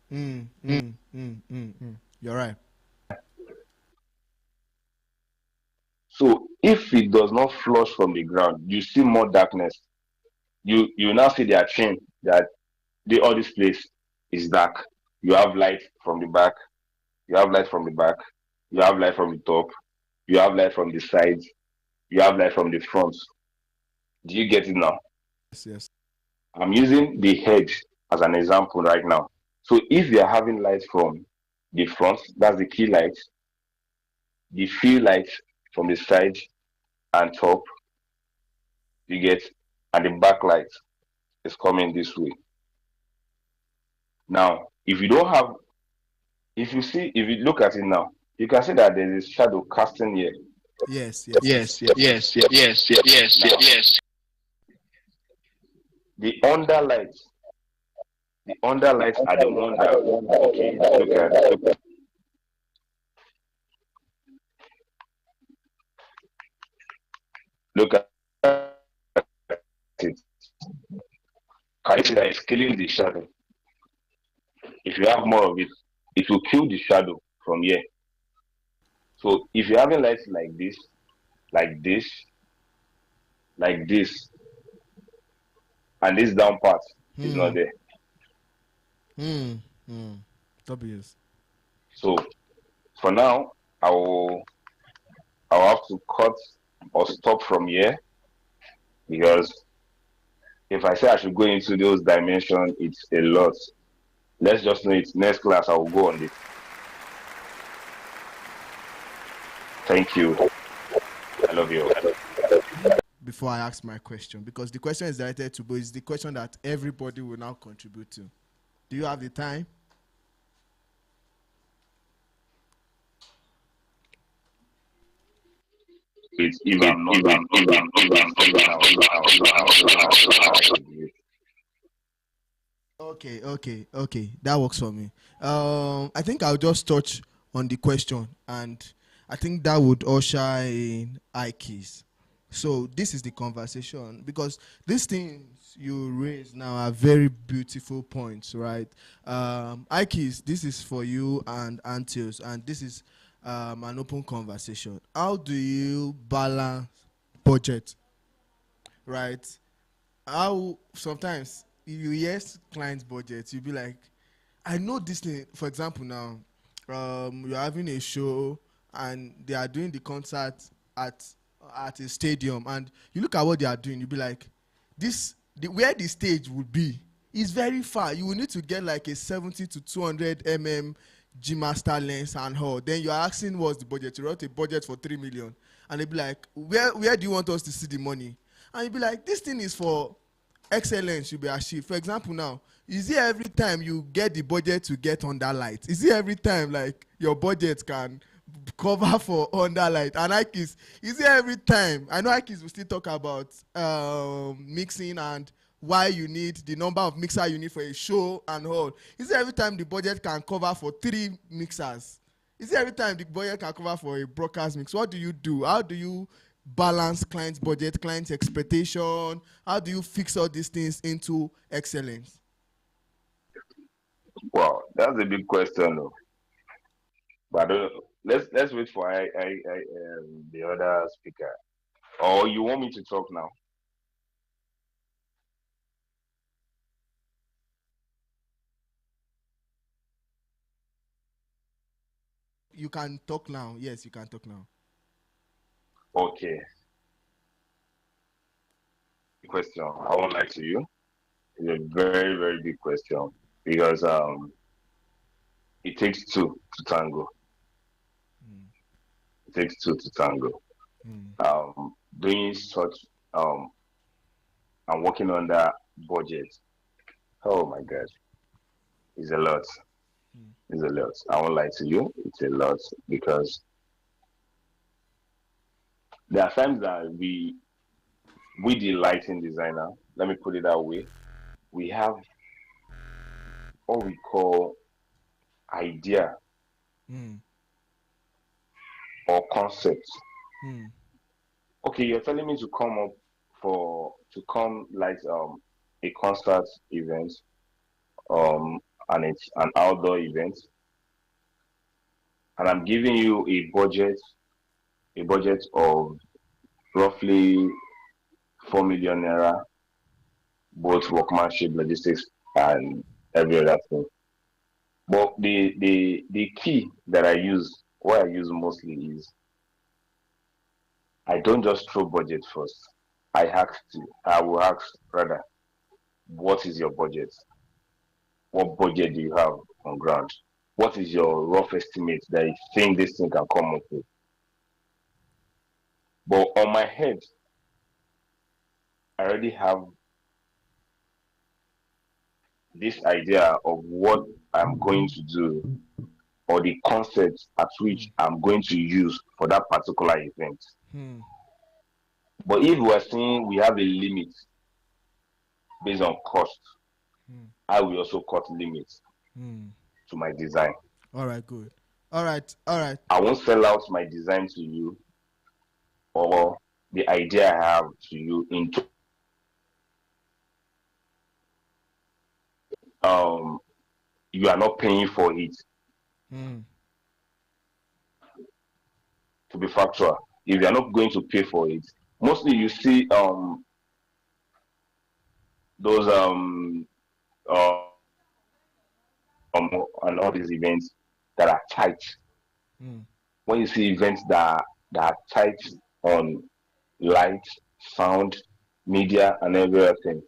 Hmm. Hmm. Hmm. Hmm. Hmm. You're right. So if it does not flush from the ground, you see more darkness. You now see their chain that all this place is dark. You have light from the back, you have light from the back, you have light from the top, you have light from the sides, you have light from the front. Do you get it now? Yes. Yes. I'm using the head as an example right now. So if you are having lights from the front, that's the key light, the fill light from the side and top, you get, and the back light is coming this way. Now, if you don't have, if you look at it now, you can see that there is shadow casting here. Yes, yes, yes. Now, the under lights, the under lights are the one that, okay, look at it. Can you see that it's killing the shadow? If you have more of it, it will kill the shadow from here. So if you're having lights like this, like this, and this down part is not Hmm. there. Hmm. Hmm. W's. So for now, I will I'll have to cut or stop from here because if I say I should go into those dimensions, it's a lot. Let's just know it. Next class, I will go on it. Thank you. I love you. Before I ask my question, because the question is directed to both, is the question that everybody will now contribute to. Do you have the time? It's if I'm not Okay, okay, okay. That works for me. I think I'll just touch on the question, and I think that would usher in Ikes. So this is the conversation, because these things you raise now are very beautiful points, right? Ikes, this is for you and Antios, and this is an open conversation. How do you balance budget, right? How sometimes you hear clients budget, you be like, I know this thing. For example, now you're having a show and they are doing the concert at at a stadium, and you look at what they are doing, you be like, where the stage would be is very far. You will need to get like a 70 to 200 G master lens and all. Then you are asking what's the budget. You wrote a budget for 3 million, and they be like, where do you want us to see the money? And you be like, this thing is for excellence should be achieved. For example, now, is it every time you get the budget to get under light? Is it every time like your budget can cover for under light? And is it every time? I know Ikis will still talk about mixing and why you need the number of mixer you need for a show and all. Is it every time the budget can cover for 3 mixers? Is it every time the budget can cover for a broadcast mix? What do you do? How do you balance client's budget, client's expectation? How do you fix all these things into excellence? wow, that's a big question, though. But let's wait for the other speaker. Or you want me to talk now? You can talk now. Yes, you can talk now. Okay. Question. I won't lie to you. It's a very, very big question because it takes two to tango. Mm. It takes two to tango. Mm. Doing such and working on that budget. Oh my God, it's a lot. Mm. It's a lot. I won't lie to you. It's a lot because there are times that we the lighting designer. Let me put it that way. We have what we call idea Mm. or concept. Mm. Okay, you're telling me to come up to come like a concert event, um and it's an outdoor event, and I'm giving you a budget of roughly 4 million naira, both workmanship, logistics, and every other thing. But the key that what I use mostly is I don't just throw budget first. I will ask rather, what is your budget? what budget do you have on ground? What is your rough estimate that you think this thing can come up with? But on my head, I already have this idea of what I'm going to do or the concepts at which I'm going to use for that particular event. Hmm. But if we're saying we have a limit based on cost, Hmm. I will also cut limits Hmm. to my design. All right, good. All right, all right. I won't sell out my design to you or the idea I have to you in um you are not paying for it. Hmm. To be factual, if you are not going to pay for it, mostly you see those and all these events that are tight. Hmm. When you see events that are tight on light, sound, media, and everything,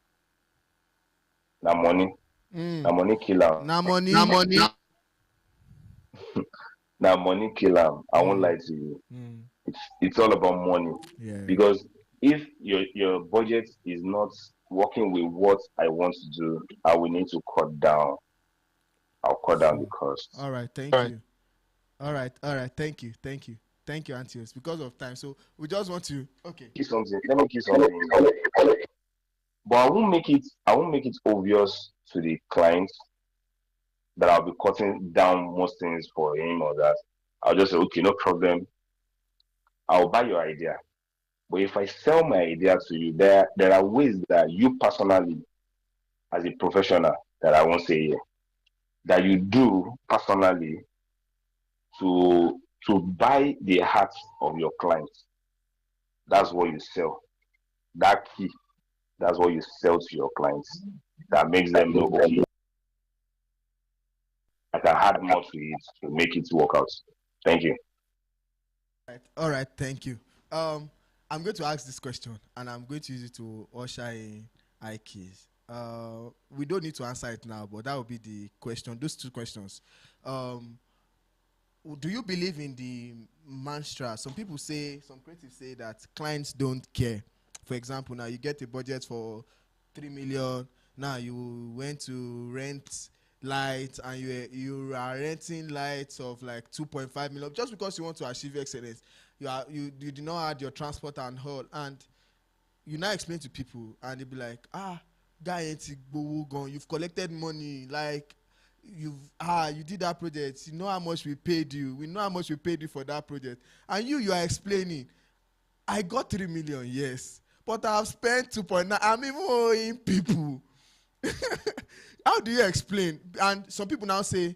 na money, Hmm. na money kill am. Now Now money. money. Na money kill am. I won't Hmm. lie to you. Hmm. It's all about money Yeah. because if your budget is not working with what I want to do, I will need to cut down. I'll cut down the So, cost. all right. Thank you. All right. All right. Thank you. Thank you. Thank you, Antios. Because of time, so we just want to. Okay. Keep something. Let me keep something. But I won't make it obvious to the client that I'll be cutting down most things for him or that. I'll just say, okay, no problem. I'll buy your idea. But if I sell my idea to you, there are ways that you personally, as a professional, that I won't say here, that you do personally to buy the heart of your clients. That's what you sell. That key, that's what you sell to your clients. That makes them know, okay, I can add more to it to make it work out. Thank you. Right. All right. Thank you. Um, I'm going to ask this question, and I'm going to use it to usher in IKs. We don't need to answer it now, but that will be the question. Those two questions. Um, do you believe in the mantra? Some people say, some critics say that clients don't care. For example, now you get a budget for 3 million. Now you went to rent lights, and you are renting lights of like 2.5 million just because you want to achieve excellence. You did not add your transport and haul, and you now explain to people, and they be like, guy ain't gone. You've collected money, like you did that project. You know how much we paid you. We know how much we paid you for that project, and you are explaining. I got 3 million, yes, but I've spent 2.9. I'm even owing people. How do you explain? And some people now say,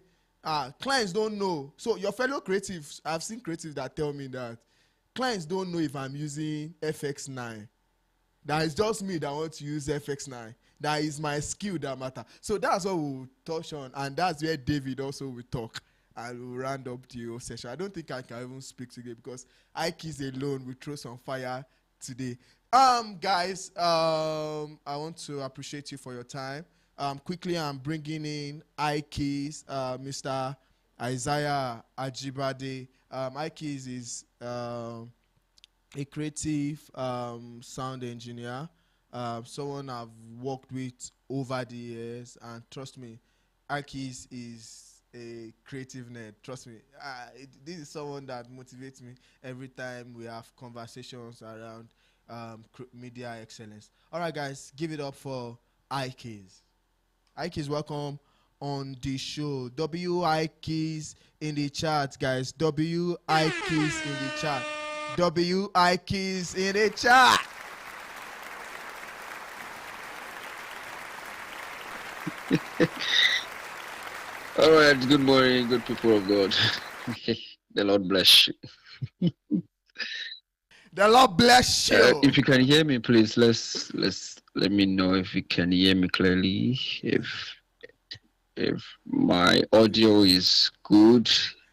clients don't know. So your fellow creatives, I've seen creatives that tell me that clients don't know if I'm using FX9. That is just me that want to use FX9. That is my skill that matter. So that's what we'll touch on, and that's where David also will talk, and we'll round up the whole session. I don't think I can even speak today because Ikeys alone will throw some fire today. Guys, I want to appreciate you for your time. Quickly, I'm bringing in Ikeys, Mr. Isaiah Ajibade. Ikeys is a creative sound engineer, someone I've worked with over the years, and trust me, Akis is a creative nerd. Trust me, this is someone that motivates me every time we have conversations around media excellence. All right, guys, give it up for Ikes. Ikes, welcome on the show. WI keys in the chat, guys. WI keys in the chat. WI keys in the chat. All right, good morning, good people of God. The Lord bless you. The Lord bless you. If you can hear me, please let me know if you can hear me clearly. If my audio is good.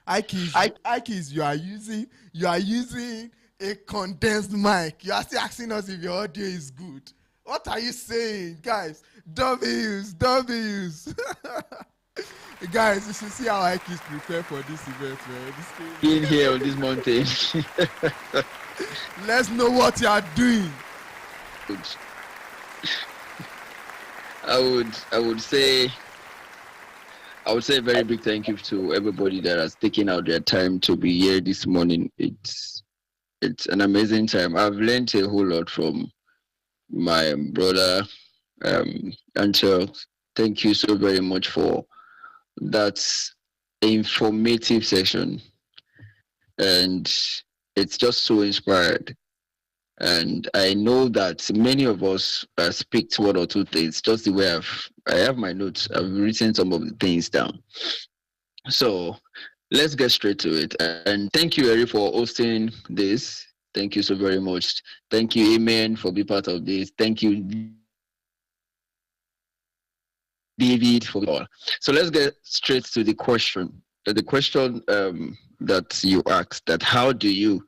Ikes, you are using a condensed mic. You are still asking us if your audio is good. What are you saying, guys? W's, W's. Guys, you should see how IQs prepare for this event, man. This Being thing. here on this mountain. Let's know what you are doing. I would say a very big thank you to everybody that has taken out their time to be here this morning. It's an amazing time. I've learned a whole lot from my brother, Anchel. Thank you so very much for that informative session, and it's just so inspired. And I know that many of us speak one or two things. Just the way I have my notes. I've written some of the things down. So let's get straight to it. And thank you, Eri, for hosting this. Thank you so very much. Thank you, Amen, for being part of this. Thank you, David, for being part of this. So let's get straight to the question. The question that you asked, that how do you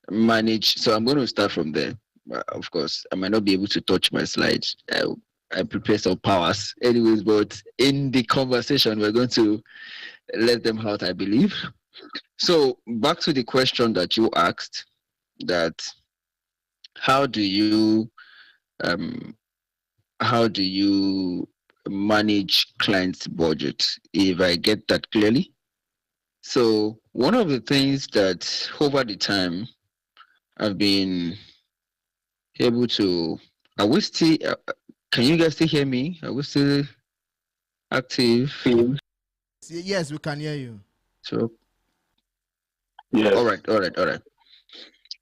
manage? So I'm going to start from there. Of course, I might not be able to touch my slides. I prepare some powers, anyways. But in the conversation, we're going to let them out, I believe. So back to the question that you asked, that how do you um, how do you manage clients' budget? If I get that clearly. So one of the things that over the time I've been able to, are we still? Can you guys still hear me? Are we still active? Yes, we can hear you. So Yes. all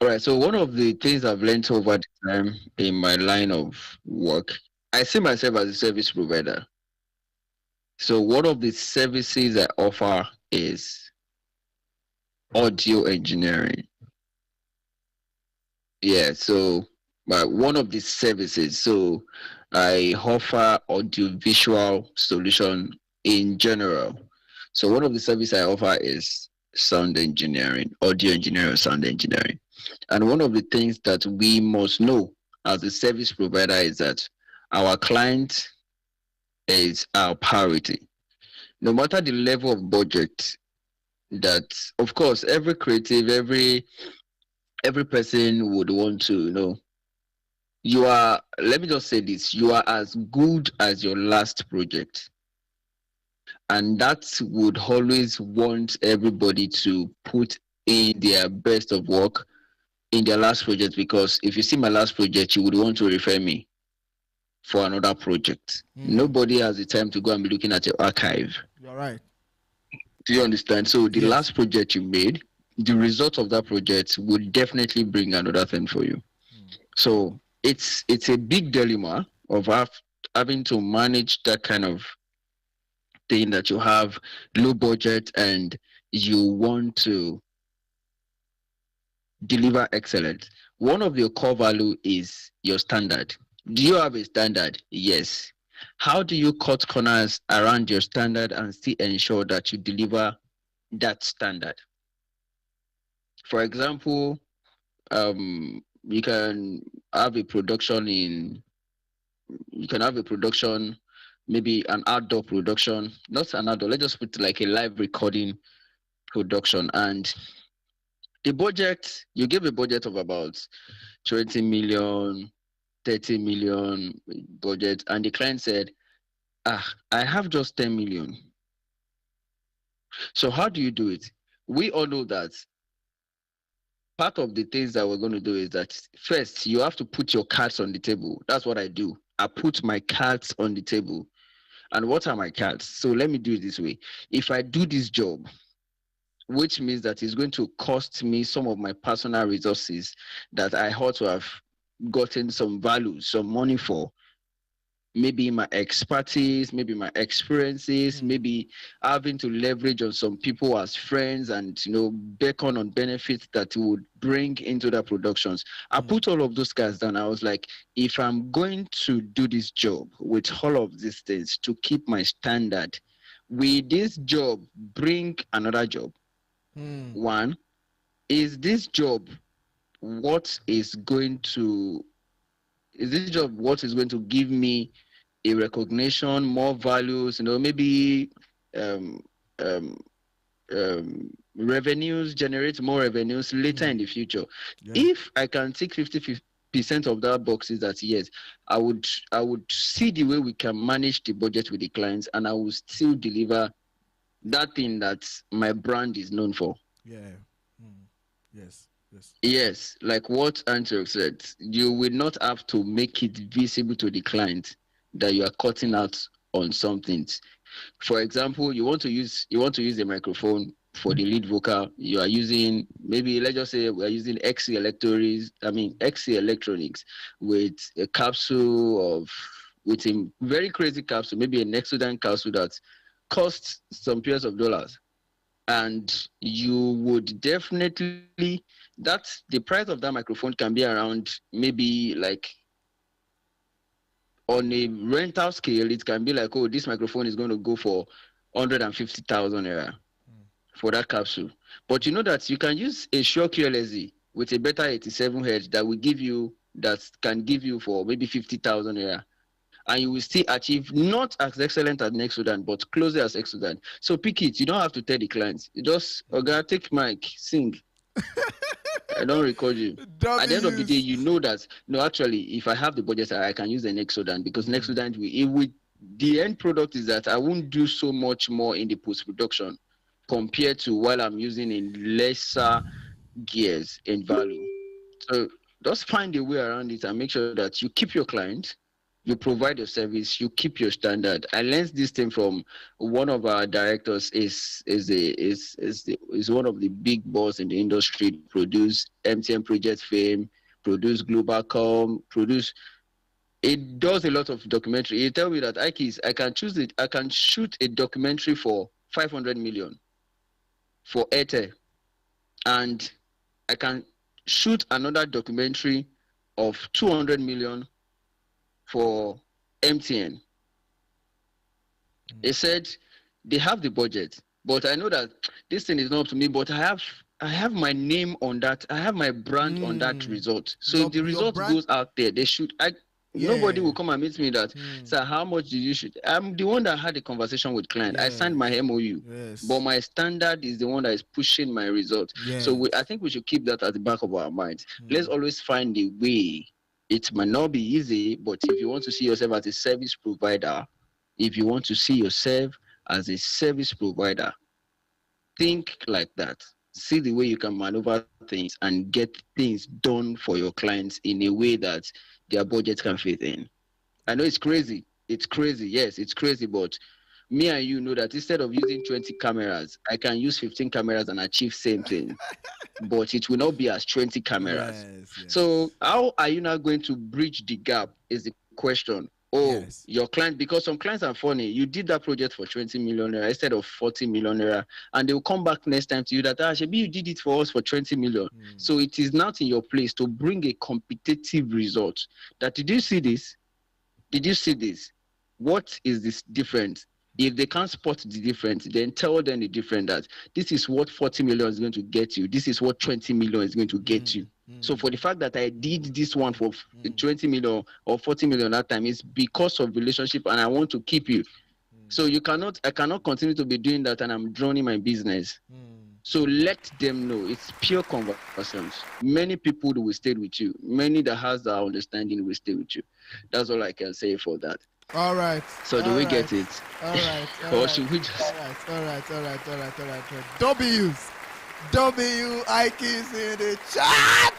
right. So one of the things I've learned over the time in my line of work, I see myself as a service provider. So one of the services I offer is audio engineering. Yeah, so one of the services. So I offer audio visual solution in general. So one of the services I offer is sound engineering, audio engineering, sound engineering. And one of the things that we must know as a service provider is that our client is our priority. No matter the level of budget that, of course, every creative, every person would want to, you are, let me just say this, you are as good as your last project. And that would always want everybody to put in their best of work in their last project, because if you see my last project, you would want to refer me for another project. Nobody has the time to go and be looking at your archive. You're right. Do you understand? So the Yes. last project you made, the result of that project would definitely bring another thing for you. So it's a big dilemma of having to manage that kind of thing, that you have low budget and you want to deliver excellence. One of your core value is your standard. Do you have a standard? Yes. How do you cut corners around your standard and still ensure that you deliver that standard? For example, you can have a production in you can have a production, maybe an outdoor production, not an outdoor, let's just put like a live recording production. And the budget, you give a budget of about 20 million, 30 million budget, and the client said, I have just 10 million. So how do you do it? We all know that part of the things that we're going to do is that first you have to put your cards on the table. That's what I do. I put my cards on the table. And what are my cards? So let me do it this way. If I do this job, which means that it's going to cost me some of my personal resources that I ought to have gotten some value, some money for, maybe my expertise, maybe my experiences, maybe having to leverage on some people as friends and beckon on benefits that would bring into the productions. I put all of those guys down. I was like, if I'm going to do this job with all of these things to keep my standard, will this job bring another job? One, is this job what is going to Is this job what is going to give me a recognition, more values, maybe um, um, revenues, generate more revenues later in the future. Yeah. If I can tick 50% of that box, is that yes, I would see the way we can manage the budget with the clients, and I will still deliver that thing that my brand is known for. Yeah. Mm. Yes. Yes. Yes, like what Antioch said, you will not have to make it visible to the client that you are cutting out on something. For example, you want to use a microphone for the lead vocal. You are using, maybe let's just say we are using XC Electronics with a capsule with a very crazy capsule, maybe a Nexodine capsule that costs some pairs of dollars. And you would definitely, the price of that microphone can be around, maybe like, on a rental scale, it can be like, oh, this microphone is going to go for 150,000 naira for that capsule. But you know that you can use a Shure QLSD with a Beta 87 hertz that can give you for maybe 50,000 naira, and you will still achieve not as excellent as Nexodan, but closer as Exodan. So pick it. You don't have to tell the clients. You just, okay, take mic, sing. I don't record you. At the end of the day, W's. you know that no, actually, if I have the budget, I can use the Nexodan, because Nexodan the end product is that I won't do so much more in the post production compared to while I'm using in lesser gears in value. So just find a way around it and make sure that you keep your client, you provide your service, you keep your standard. I learned this thing from one of our directors. Is one of the big boss in the industry. Produce MTN Project Fame, produce Globalcom, produce. It does a lot of documentary. He tell me that I can choose it. I can shoot a documentary for 500 million for Airtel, and I can shoot another documentary of 200 million for MTN. He said they have the budget, but I know that this thing is not up to me. But I have my name on that. I have my brand on that result. So if the Your result brand. goes out there, they should. Nobody Yeah. will come and meet me that, sir, how much did you shoot? I'm the one that had the conversation with client. I signed my Yes. MOU, but Yes. my standard is the one that is pushing my result. So I Yes. think we should keep that at the back of our minds. Let's always find a way. It might not be easy, but if you want to see yourself as a service provider, if you want to see yourself as a service provider, think like that. See the way you can maneuver things and get things done for your clients in a way that their budget can fit in. I know it's crazy. It's crazy. Yes, it's crazy. But me and you know that instead of using 20 cameras, I can use 15 cameras and achieve same thing. But it will not be as 20 cameras. Yes. So Yes. how are you now going to bridge the gap is the question. Oh, Yes. your client, because some clients are funny. You did that project for 20 million naira instead of 40 million naira, and they will come back next time to you that, Shebi, you did it for us for 20 million. So it is not in your place to bring a competitive result. That, did you see this? Did you see this? What is this difference? If they can't spot the difference, then tell them the difference, that this is what 40 million is going to get you. This is what 20 million is going to get you. So for the fact that I did this one for 20 million or 40 million that time, is because of relationship, and I want to keep you. So I cannot continue to be doing that and I'm drowning my business. So let them know it's pure conversations. Many people will stay with you. Many that has that understanding will stay with you. That's all I can say for that. All right. So do All we right. get it? All right. All Or right. should we just All right. All right. All right. All right. All right. All right. W's. Ikeys in the chat.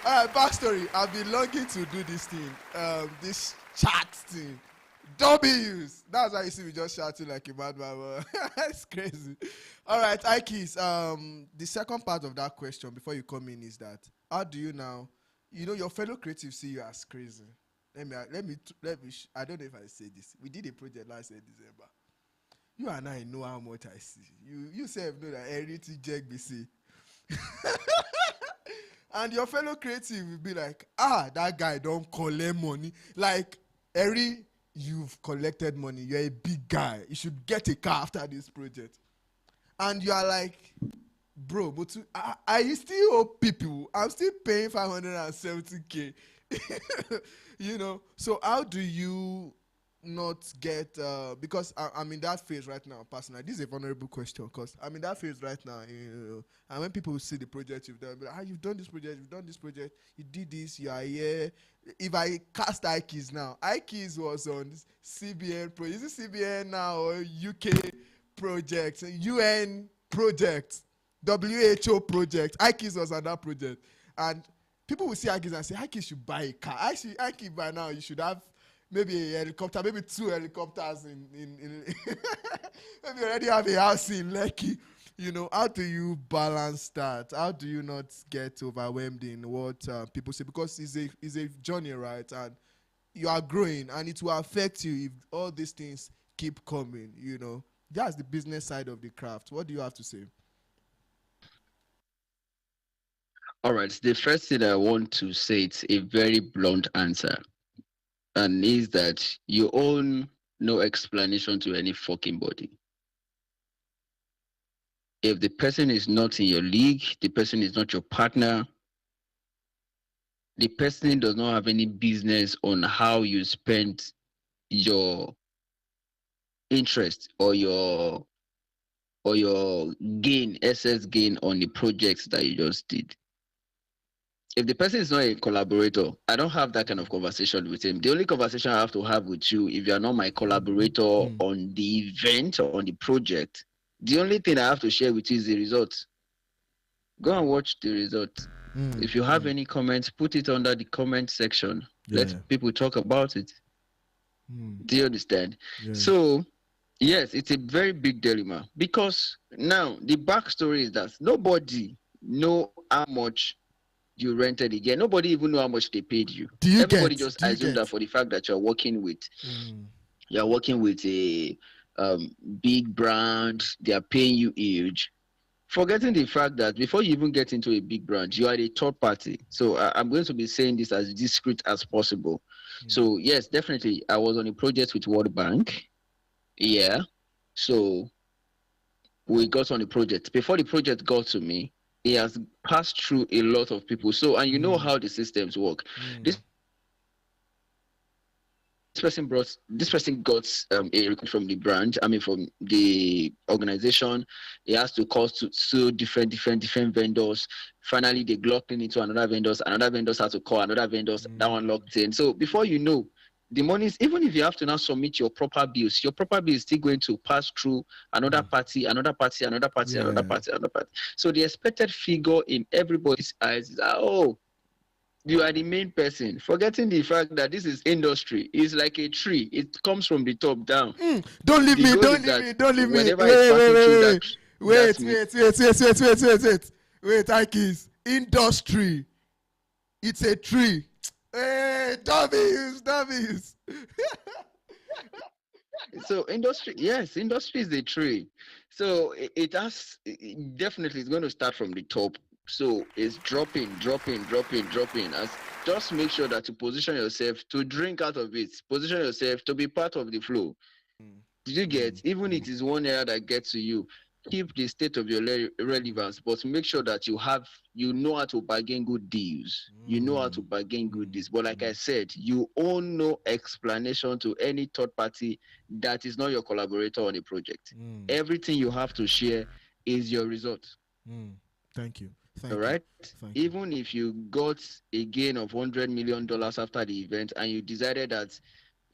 All right. Backstory. I've been longing to do this thing. This chat thing. W's. That's why you see me just shouting like a madman. It's crazy. All right, Ikeys. The second part of that question before you come in is that how do you now? You know your fellow creatives see you as crazy. I don't know if I say this. We did a project last year December. You and I know how much I see. You say know that everything Jack BC. And your fellow creative will be like, that guy don't collect money. Like, Eri, you've collected money. You're a big guy. You should get a car after this project. And you are like, bro, but I still owe people. I'm still paying 570K. So how do you not get because I'm in that phase right now personally. This is a vulnerable question because I'm in that phase right now, and when people see the project you've done, you've done this project, you did this, you are here. If I cast Ikes now, Ikes was on this CBN is it CBN now or UK project, UN project, WHO project? Ikes was on that project, and people will see Ike and say Ike should buy a car. Actually, Ike by now you should have maybe a helicopter, maybe two helicopters in maybe you already have a house in Lekki. How do you balance that? How do you not get overwhelmed in what people say? Because it's a journey, right? And you are growing, and it will affect you if all these things keep coming. That's the business side of the craft. What do you have to say? All right. The first thing I want to say, it's a very blunt answer, and is that you own no explanation to any fucking body. If the person is not in your league, the person is not your partner, the person does not have any business on how you spend your interest or your gain, excess gain on the projects that you just did. If the person is not a collaborator, I don't have that kind of conversation with him. The only conversation I have to have with you, if you are not my collaborator on the event or on the project, the only thing I have to share with you is the results. Go and watch the results. If you have any comments, put it under the comment section. Yeah. Let people talk about it. Do you understand? Yeah. So, yes, it's a very big dilemma because now the backstory is that nobody know how much you rented again. Nobody even know how much they paid you. Everybody just assumed that for the fact that you're working with a big brand, they are paying you huge. Forgetting the fact that before you even get into a big brand, you are a third party. So I'm going to be saying this as discreet as possible. So yes, definitely, I was on a project with World Bank. Yeah. So we got on the project. Before the project got to me, it has passed through a lot of people. So, and you know how the systems work. This person got a request from the brand, from the organization. It has to call to different vendors. Finally, they locked in into another vendors. Another vendors had to call another vendors. That one locked in. So before you know, the money is, even if you have to now submit your proper bills, your proper bill is still going to pass through another party, another party, another party, another party, another party. So the expected figure in everybody's eyes is, oh, you are the main person, forgetting the fact that this is industry. It's like a tree. It comes from the top down. Don't leave The me, goal don't is leave that me, don't leave me. whenever it's passing through that, Wait, that's me. wait, Ikes. Industry. It's a tree. Hey, dummies. So industry, yes, industry is a tree. So it definitely is going to start from the top. So it's dropping. As just make sure that you position yourself to drink out of it. Position yourself to be part of the flow. Did you get? Even it is one area that gets to you. Keep the state of your relevance, but make sure that you know how to bargain good deals. You know how to bargain good deals. But like I said, you own no explanation to any third party that is not your collaborator on a project. Everything you have to share is your result. Thank you. All right. Even if you got a gain of $100 million after the event and you decided that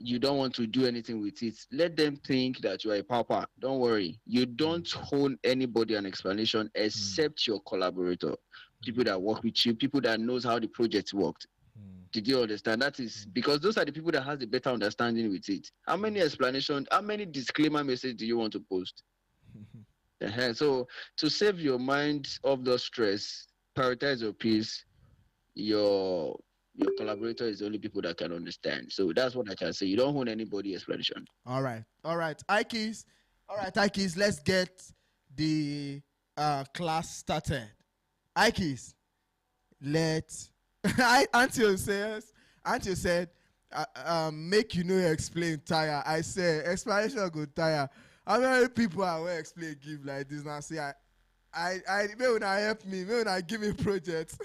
you don't want to do anything with it, let them think that you are a pauper. Don't worry. You don't own anybody an explanation except your collaborator, people that work with you, people that knows how the project worked. Did you understand? That is because those are the people that has the better understanding with it. How many explanation, how many disclaimer message do you want to post? So to save your mind of the stress, prioritize your peace. Your collaborator is the only people that can understand. So that's what I can say. You don't own anybody explanation. All right. Ikes. Let's get the class started. Ikes, let Auntie said, make you know explain tire. I say explanation go tire. How many people I will explain give like this now? Say I may when I help me, may when I give me projects.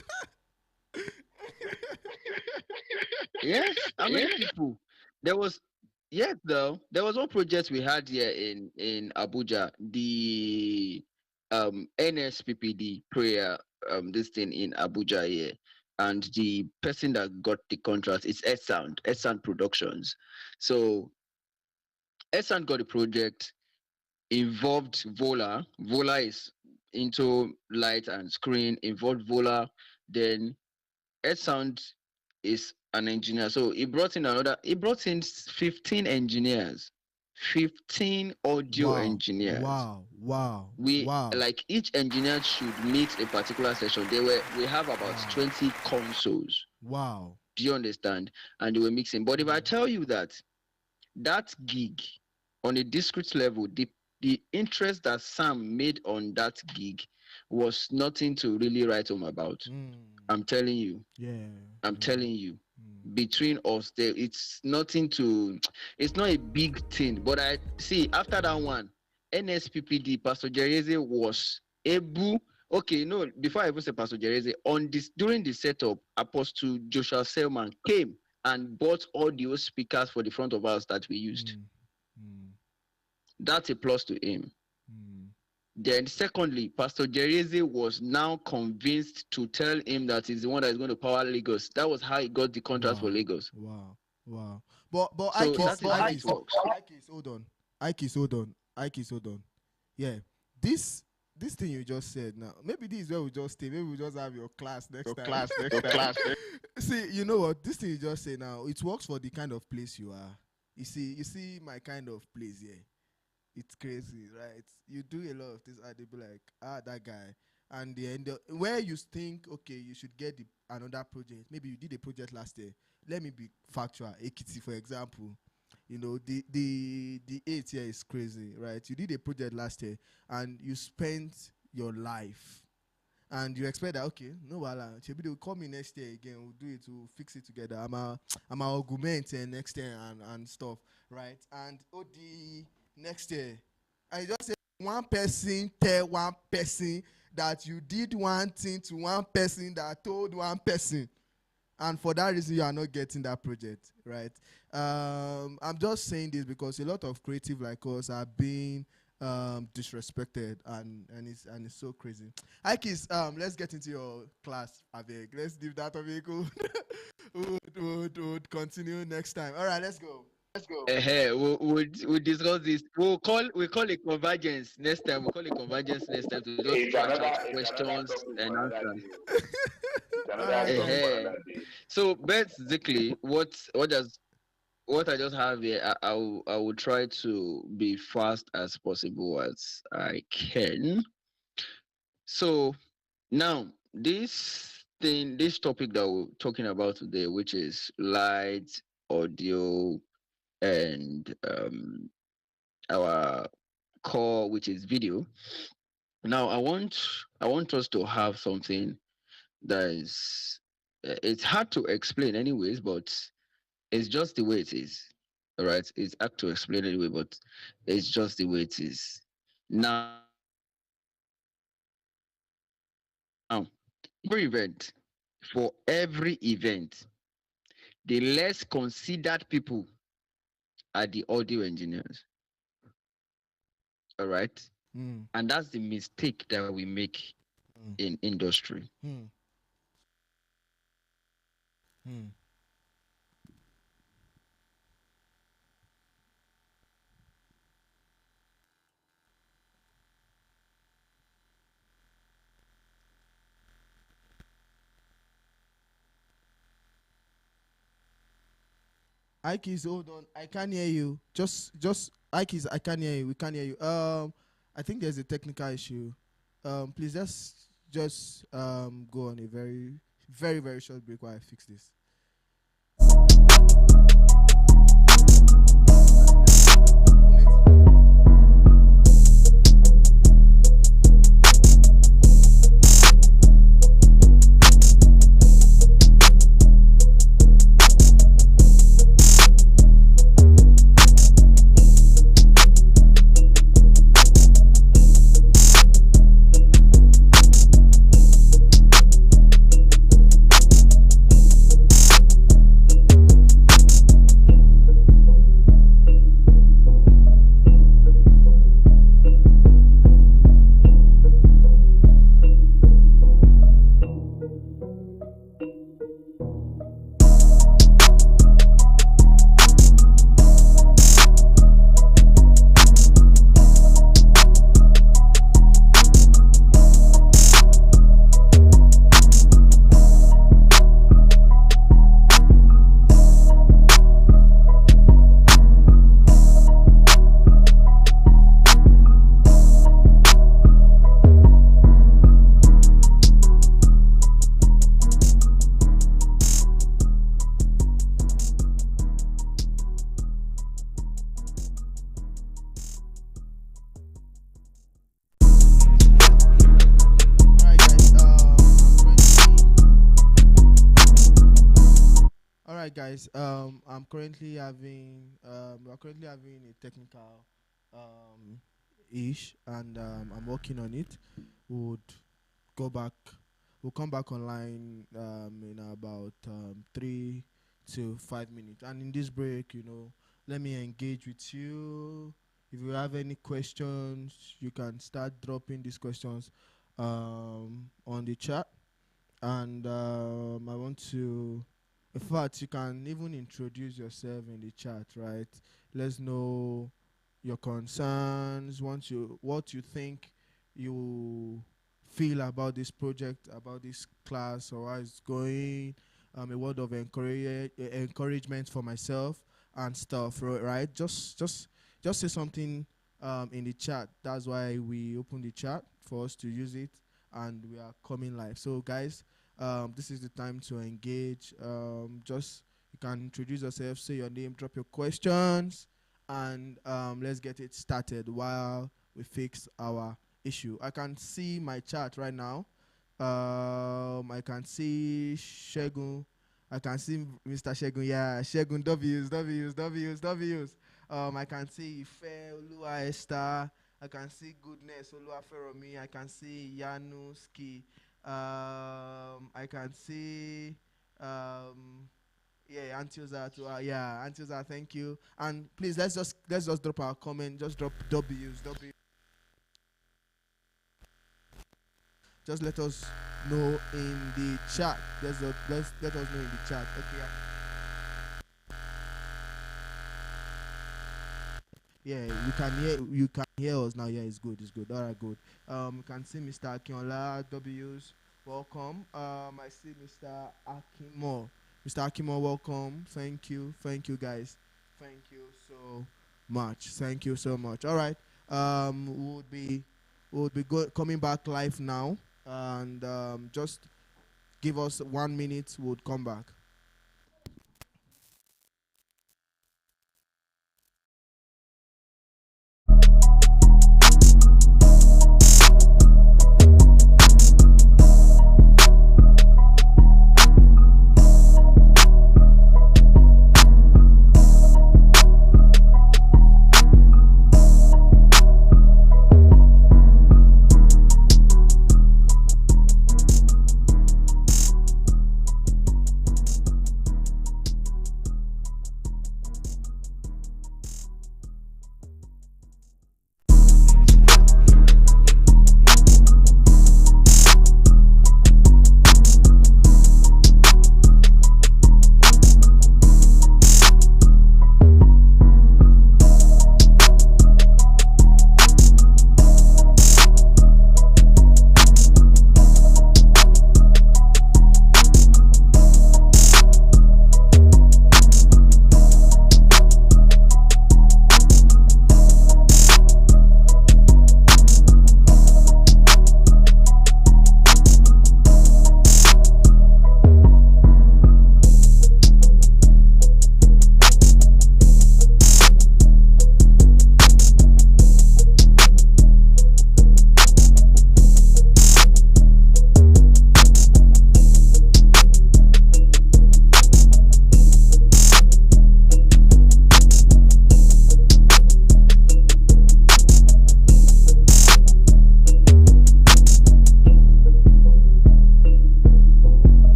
Yes, how many people? There was yes, though. There was one project we had here in Abuja, the NSPPD prayer this thing in Abuja here. And the person that got the contract is S Sound Productions. So S Sound got the project, involved Vola. Vola is into light and screen, involved Vola. Then Ed Sound is an engineer. So he brought in 15 engineers, 15 audio Wow, engineers. wow, wow, We wow, like each engineer should meet a particular session. We have about wow, 20 consoles. wow. Do you understand? And they were mixing. But if I tell you that that gig on a discrete level, the interest that Sam made on that gig was nothing to really write home about. Mm, I'm telling you. yeah, I'm yeah. telling you. Mm, Between us, there it's nothing to. It's not a big thing. But I see after that one, NSPPD Pastor Jereze was able. Okay, no. Before I even say Pastor Jereze, on this during the setup, Apostle Joshua Selman came and bought audio speakers for the front of house that we used. mm, mm, That's a plus to him. mm. Then, secondly, Pastor Jereze was now convinced to tell him that he's the one that is going to power Lagos. That was how he got the contract for Wow, Lagos. wow, wow. But So Ikis, that is how it Ikis, works. Ikis, hold on. Ikis, hold on. Ikis, hold on. Yeah. This this thing you just said now, maybe this is where we just stay. Maybe we just have your class next time. Your class. See, you know what? This thing you just say now, it works for the kind of place you are. You see my kind of place here. It's crazy, right? You do a lot of things, and they be like, that guy. And the end, where you think, okay, you should get another project. Maybe you did a project last year. Let me be factual. Ekiti, for example, you know, the 8 year is crazy, right? You did a project last year, and you spent your life, and you expect that, okay, no wala, maybe they will call me next year again, we'll do it, we'll fix it together. I'm a augment next year and stuff, right? And the next year, I just say one person tell one person that you did one thing to one person that told one person, and for that reason you are not getting that project, right? I'm just saying this because a lot of creative like us are being disrespected, and it's so crazy. Ikis, let's get into your class, Aveg. Let's leave that Aveg. Would continue next time. All right, let's go. We'll discuss this. We call it convergence next time. We'll call it convergence next time to just patch out questions topic and for another answers. day. It's All another right, topic then. for Uh-huh. another day. So basically, what I just have here, I will try to be fast as possible as I can. So now this topic that we're talking about today, which is light, audio, and our core, which is video. Now I want us to have something that is it's hard to explain anyways, but it's just the way it is. All right, it's hard to explain anyway, but it's just the way it is. Now, every event, for every event, the less considered people are the audio engineers. All right, Mm, and that's the mistake that we make mm, in industry. mm, mm. Ikis, hold on. I can't hear you. Just Ikis, I can't hear you. We can't hear you. I think there's a technical issue. Please just go on a very, very, very short break while I fix this. guys. We're currently having a technical um ish, and I'm working on it. Would go back. We'll come back online in about 3 to 5 minutes. And in this break, let me engage with you. If you have any questions, you can start dropping these questions on the chat. And I want to, in fact, you can even introduce yourself in the chat, right? Let's know your concerns, what you think you feel about this project, about this class, or how it's going. A word of encouragement for myself and stuff, right? Just say something in the chat. That's why we open the chat for us to use it, and we are coming live. So, guys, this is the time to engage. Just you can introduce yourself, say your name, drop your questions, and let's get it started while we fix our issue. I can see my chat right now. I can see Shegun. I can see Mr. Shegun. Yeah, Shegun W's. I can see Ife Olua Esther. I can see Goodness Olua Feromi. I can see Yanuski. I can see yeah, Antioza too. Yeah, Antioza, thank you. And please let's just drop our comment. Just drop W's. Just let us know in the chat. Let's let us know in the chat. Okay. Yeah, you can hear us now. Yeah, it's good. It's good. All right, good. You can see Mr. Akinola W's. Welcome. I see Mr. Akimo. Mr. Akimo, welcome. Thank you, guys. Thank you so much. Thank you so much. All right. We'll be coming back live now, and just give us 1 minute. We'll come back.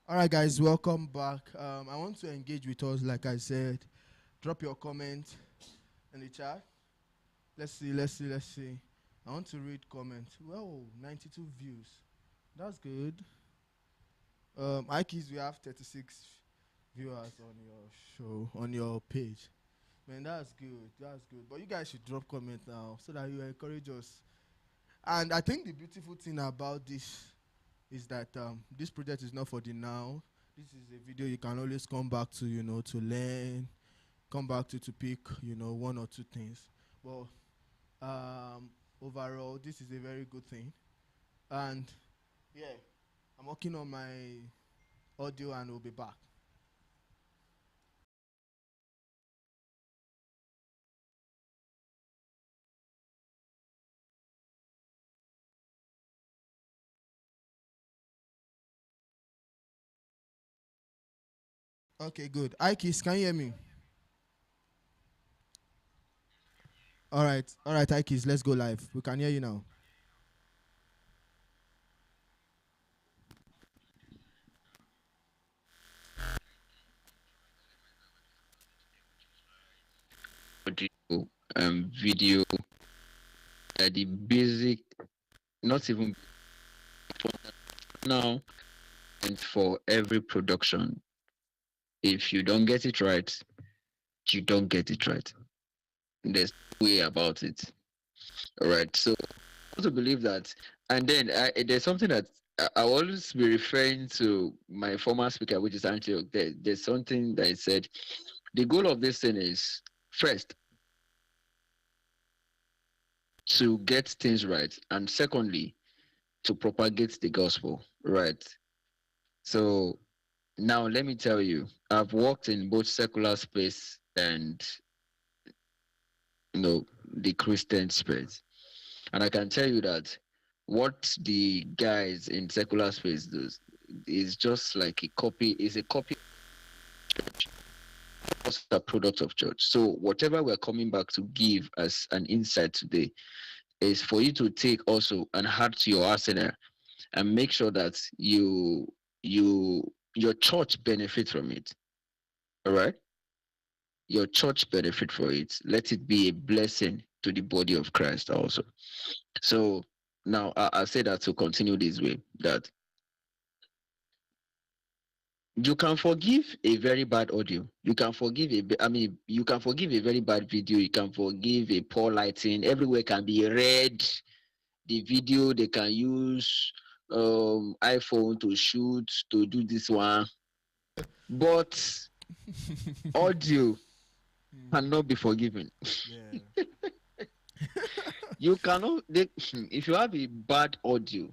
All right, guys, welcome back. I want to engage with us, like I said. Drop your comment in the chat. Let's see. I want to read comments. Well, 92 views. That's good. iKeys, we have 36 viewers on your show, on your page. Man, that's good. That's good. But you guys should drop comment now so that you encourage us. And I think the beautiful thing about this is that this project is not for the now. This is a video you can always come back to, to learn, come back to pick, one or two things. But overall, this is a very good thing. And yeah, I'm working on my audio and we'll be back. Okay, good. Ikis, can you hear me? All right, Ikis, let's go live. We can hear you now. Audio and video are the basic, not even now, and for every production. If you don't get it right, you don't get it right. There's no way about it. All right. So I also believe that, and then there's something that I always be referring to my former speaker, which is Antioch. There's something that I said. The goal of this thing is first to get things right, and secondly to propagate the gospel. Right. So now let me tell you, I've worked in both secular space and the Christian space. And I can tell you that what the guys in secular space does is just like is a copy of a product of church. So whatever we're coming back to give as an insight today is for you to take also and add to your arsenal and make sure that you your church benefit from it. All right? Your church benefit for it. Let it be a blessing to the body of Christ also. So now I say that to continue this way that you can forgive a very bad audio. You can forgive you can forgive a very bad video. You can forgive a poor lighting. Everywhere can be red. The video they can use iPhone to shoot to do this one, but audio cannot be forgiven. Yeah. You cannot. If you have a bad audio,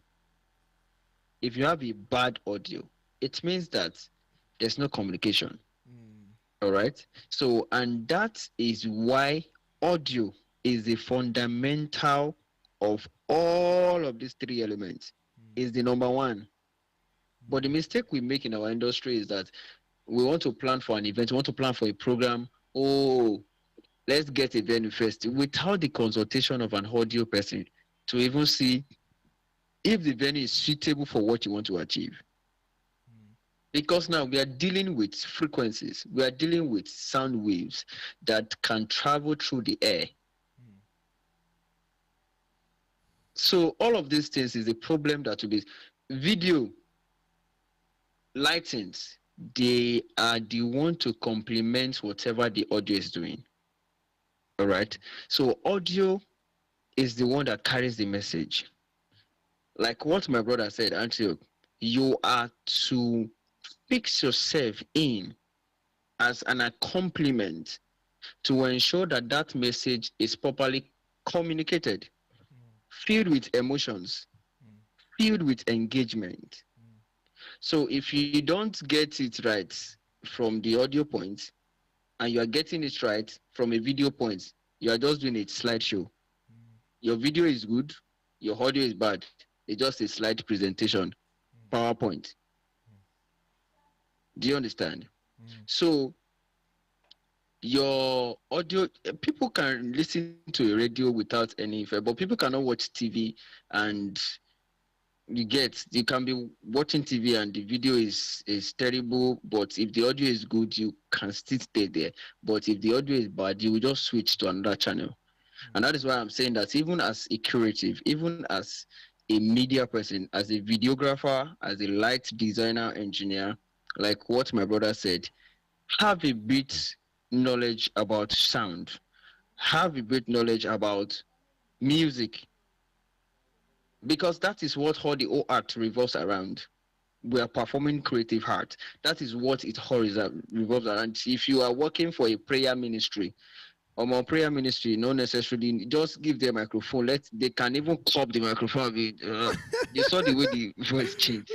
if you have a bad audio, it means that there's no communication. Mm, All right. So, and that is why audio is the fundamental of all of these three elements. mm, Is the number one. But the mm, mistake we make in our industry is that we want to plan for an event, we want to plan for a program. Oh, let's get a venue first without the consultation of an audio person to even see if the venue is suitable for what you want to achieve. mm, Because now we are dealing with frequencies, we are dealing with sound waves that can travel through the air. mm, So all of these things is a problem that will be video lightings. They are the one to complement whatever the audio is doing. All right. So audio is the one that carries the message. Like what my brother said, Antioch, you are to fix yourself in as an accompaniment to ensure that that message is properly communicated, mm, filled with emotions, mm, filled with engagement. mm, So if you don't get it right from the audio point and you are getting it right from a video point, you are just doing a slideshow. mm, Your video is good, your audio is bad. It's just a slide presentation, mm, PowerPoint. mm, Do you understand? mm, So your audio, people can listen to a radio without any effect, but people cannot watch TV and you can be watching TV and the video is terrible, but if the audio is good, you can still stay there. But if the audio is bad, you will just switch to another channel. And that is why I'm saying that even as a curative, even as a media person, as a videographer, as a light designer engineer, like what my brother said, have a bit knowledge about sound, have a bit knowledge about music, because that is what all the whole art revolves around. We are performing creative art. That is what it all revolves around. If you are working for a prayer ministry, or more prayer ministry, not necessarily just give them a microphone. Let they can even cop the microphone. They saw the way the voice changed.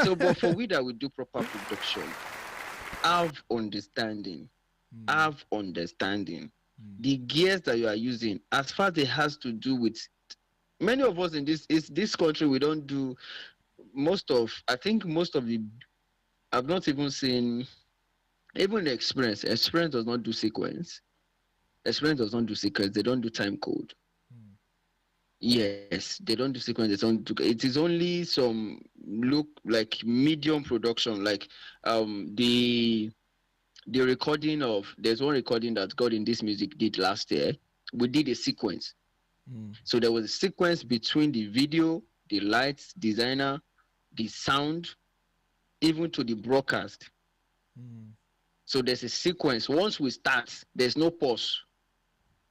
So, but for we that we do proper production, have understanding, mm, have understanding. mm, The gears that you are using, as far as it has to do with many of us in this country, we don't do most of. I think most of the. I've not even seen. Even the experience does not do sequence. Experience does not do sequence. They don't do time code. Mm. Yes, they don't do sequence. They don't do. It is only some look like medium production, like the recording of there's one recording that God in this music did last year. We did a sequence. Mm. So there was a sequence between the video, the lights, designer, the sound, even to the broadcast. Mm. So there's a sequence. Once we start, there's no pause.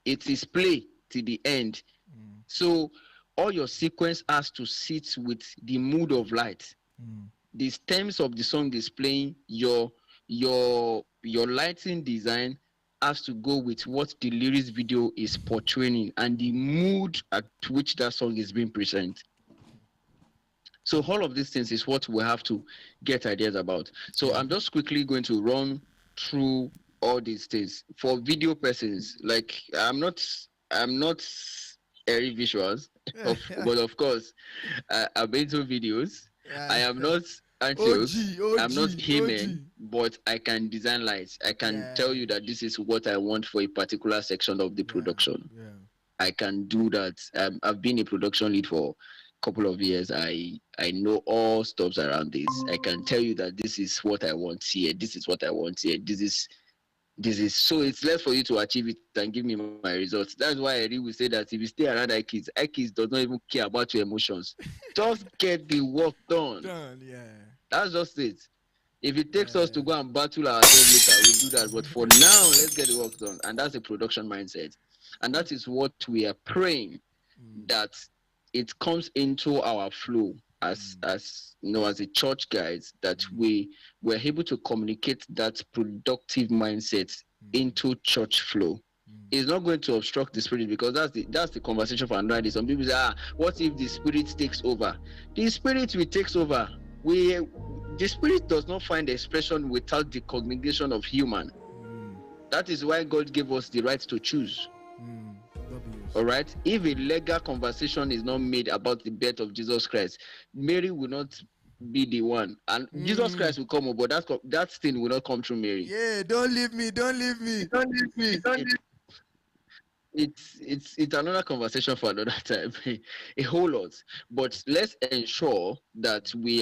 It is play to the end. Mm. So all your sequence has to sit with the mood of light. Mm. The stems of the song is playing. Your lighting design has to go with what the lyrics video is portraying and the mood at which that song is being presented. So all of these things is what we have to get ideas about. So Yeah. I'm just quickly going to run through all these things for video persons. Like I'm not airy visuals, Yeah. but of course I'm into videos. I Yeah. am not OG, Antios. I'm not OG, Heyman, OG. but I can design lights. I can tell Yeah. you that this is what I want for a particular section of the Yeah. production. Yeah. I can do that. I've been a production lead for a couple of years. I know all stuffs around this. I can tell you that this is what I want here. This is what I want here. This is so it's less for you to achieve it and give me my results. That's why I really will say that if you stay around iKids does not even care about your emotions. Just get the work done. Done. Yeah. That's just it. If it takes us to Yeah. go and battle ourselves later, we'll do that. But for now, let's get the work done. And that's the production mindset. And that is what we are praying Mm. that it comes into our flow Mm. as as a church guys, that Mm. we're able to communicate that productive mindset Mm. into church flow. Mm. It's not going to obstruct the spirit, because that's the conversation for another day. Some people say, what if the spirit takes over? The spirit will takes over. We The spirit does not find expression without the congregation of human. Mm. That is why God gave us the right to choose. Mm. W's. All right. If a legal conversation is not made about the birth of Jesus Christ, Mary will not be the one, and Jesus Mm. Christ will come, but that thing will not come through Mary. Yeah. Don't leave me. Don't leave me. Don't leave me. Don't It, leave it's another conversation for another time. A whole lot. But let's ensure that we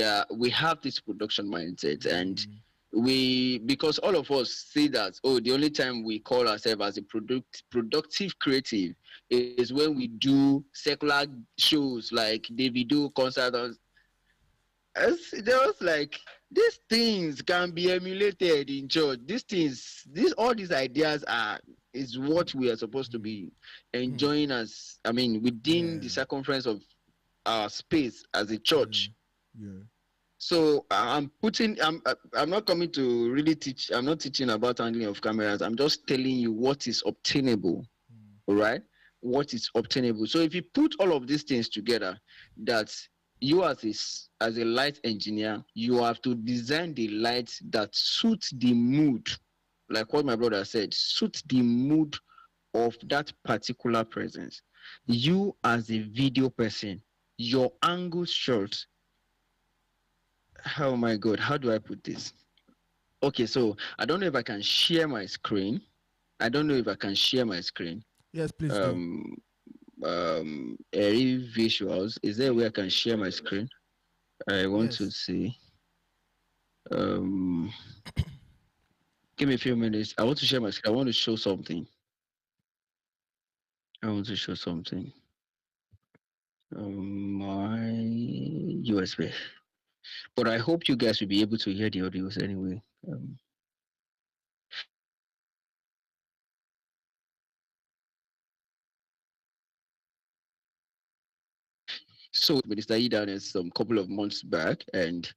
have this production mindset, and Mm. because all of us see that, the only time we call ourselves as a productive creative is when we do secular shows like Davido concert. There was like, these things can be emulated in church. These all these ideas is what we are supposed to Mm. be Mm. enjoying, as within the Yeah. circumference of our space as a Yeah. church. Yeah. So I'm not coming to really teach. I'm not teaching about handling of cameras. I'm just telling you what is obtainable. Mm. All right, what is obtainable. So if you put all of these things together, that you as a light engineer, you have to design the lights that suit the mood, like what my brother said, suit the mood of that particular presence. You as a video person, your angle shots. Oh my god, how do I put this? Okay, so I don't know if I can share my screen. I don't know if I can share my screen. Yes, please do. Um, Airy visuals. Is there a way I can share my screen? I want to Yes. see. Um, Give me a few minutes. I want to share my screen. I want to show something. I want to show something. My USB. But I hope you guys will be able to hear the audios anyway. So Minister Idan is some couple of months back, and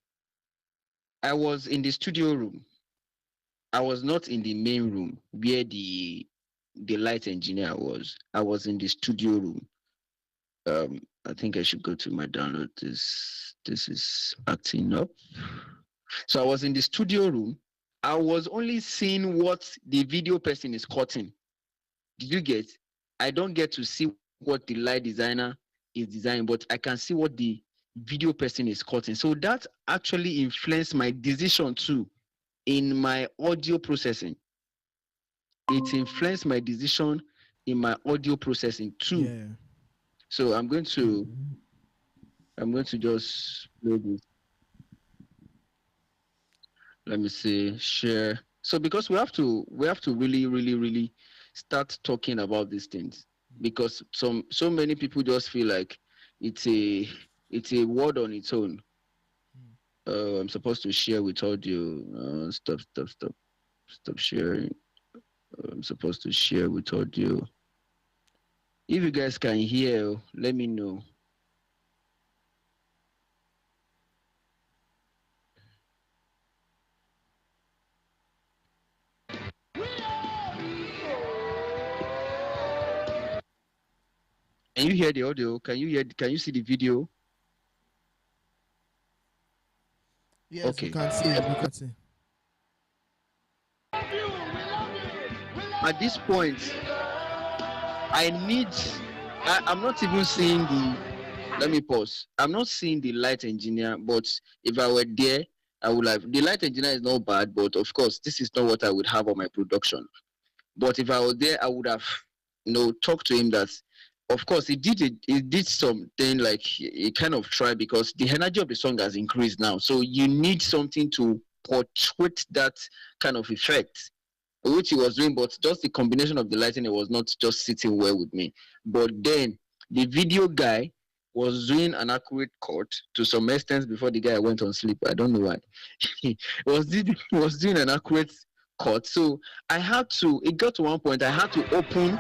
I was in the studio room. I was not in the main room where the light engineer was. I was in the studio room. I think I should go to my download. This is acting up. So I was in the studio room. I was only seeing what the video person is cutting. Did you get? I don't get to see what the light designer is designing, but I can see what the video person is cutting. So that actually influenced my decision too in my audio processing. It influenced my decision in my audio processing too. Yeah. So I'm going to just play this. Let me see, share. So because we have to really start talking about these things, because so many people just feel like it's a it's a word on its own. I'm supposed to share with audio. Stop sharing. I'm supposed to share with audio. If you guys can hear, let me know. Can you hear the audio? Can you see the video? Yes, we Okay. can see. We can see. At this point, I need. I'm not even seeing the. Let me pause. I'm not seeing the light engineer, but if I were there, I would have. The light engineer is not bad, but of course, this is not what I would have on my production. But if I were there, I would have, talked to him that. Of course, he did something like he kind of tried, because the energy of the song has increased now. So you need something to portray that kind of effect, which he was doing, but just the combination of the lighting, it was not just sitting well with me. But then the video guy was doing an accurate cut to some extent before the guy went on sleep. I don't know why. he was doing an accurate cut. So it got to one point I had to open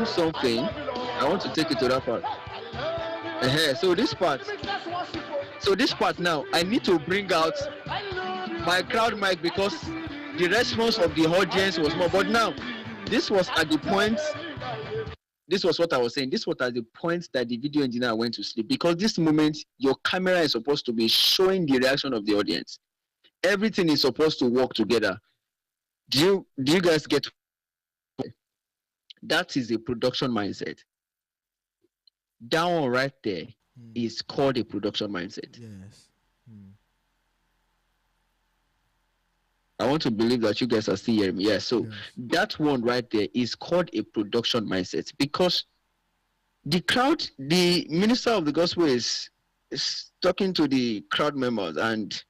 something. I want to take it to that part. So this part now, I need to bring out my crowd mic, because the response of the audience was more. But now, this was at the point. This was what I was saying. This was at the point that the video engineer went to sleep, because this moment your camera is supposed to be showing the reaction of the audience. Everything is supposed to work together. Do you guys get? That is a production mindset. That one right there is called a production mindset. Yes. I want to believe that you guys are still hearing me. Yeah, so that one right there is called a production mindset, because the crowd, the minister of the gospel is talking to the crowd members, and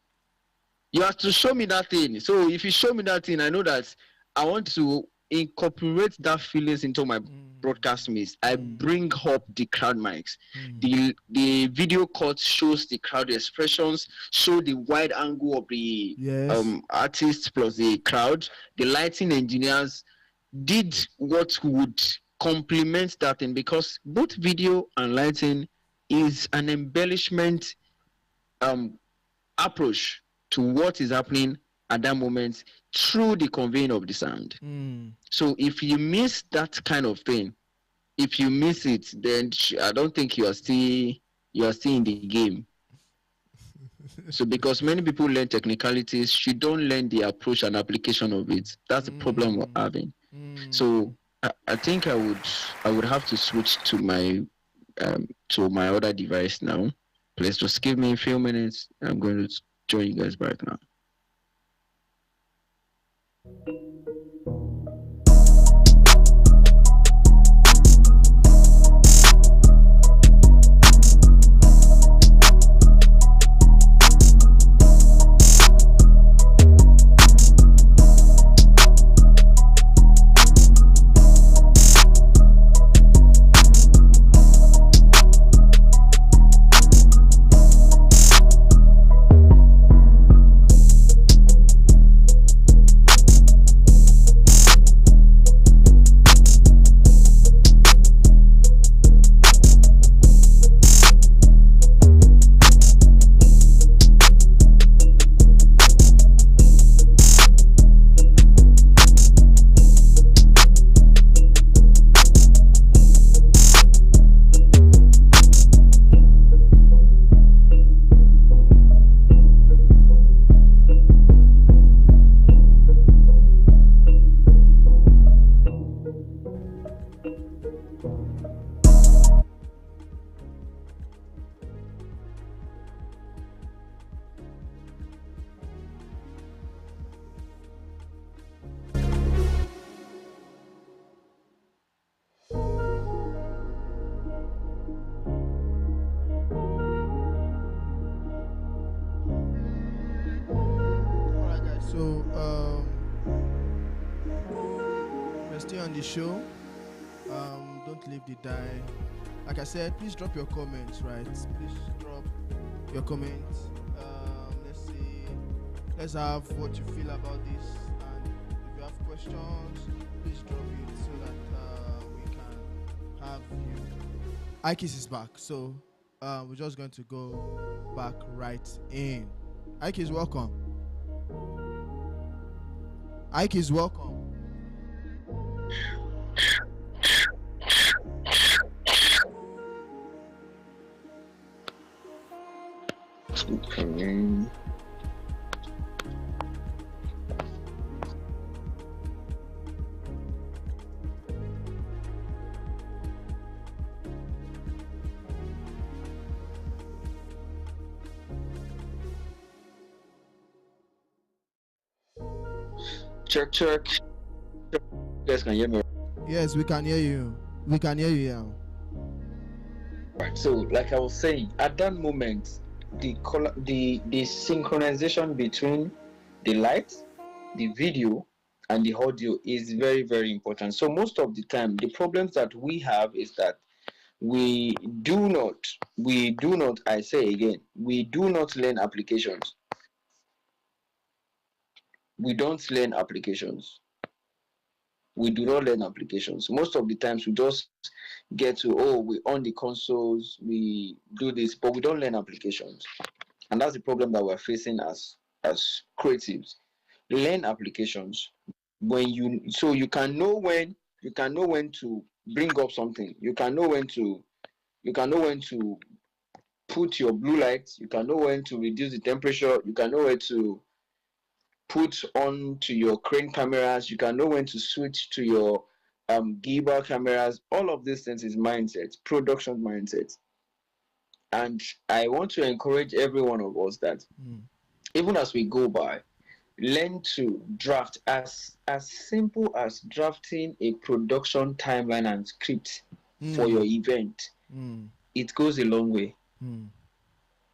you have to show me that thing. So if you show me that thing, I know that I want to incorporate that feelings into my broadcast mix. I bring up the crowd mics. The video cut shows the crowd expressions, show the wide angle of the artist plus the crowd. The lighting engineers did what would complement that thing, because both video and lighting is an embellishment approach to what is happening at that moment through the conveying of the sound. So if you miss that kind of thing, if you miss it, then I don't think you are still in the game. So because many people learn technicalities, you don't learn the approach and application of it. That's the problem we're having. So I think I would have to switch to my other device now. Please just give me a few minutes. I'm going to join you guys back now. So we're still on the show. Don't leave the die. Like I said, please drop your comments, right? Please drop your comments. Let's see. Let's have what you feel about this, and if you have questions, please drop it so that we can have you. Ikis is back, so we're just going to go back right in. Ikis, welcome. Ikis, welcome. Check, check. You guys can hear me. Yes, we can hear you. We can hear you now. Right. So, like I was saying, at that moment, the synchronization between the light, the video, and the audio is very, very important. So most of the time, the problems that we have is that we do not, I say again, we do not learn applications. We don't learn applications. We do not learn applications. Most of the times we just get to, we on the consoles, we do this, but we don't learn applications. And that's the problem that we're facing as creatives. Learn applications. So you can know when to bring up something. You can know when to put your blue lights, you can know when to reduce the temperature, you can know when to put on to your crane cameras, you can know when to switch to your gimbal cameras. All of these things is mindset, production mindset. And I want to encourage every one of us that even as we go by, learn to draft as simple as drafting a production timeline and script for your event. It goes a long way.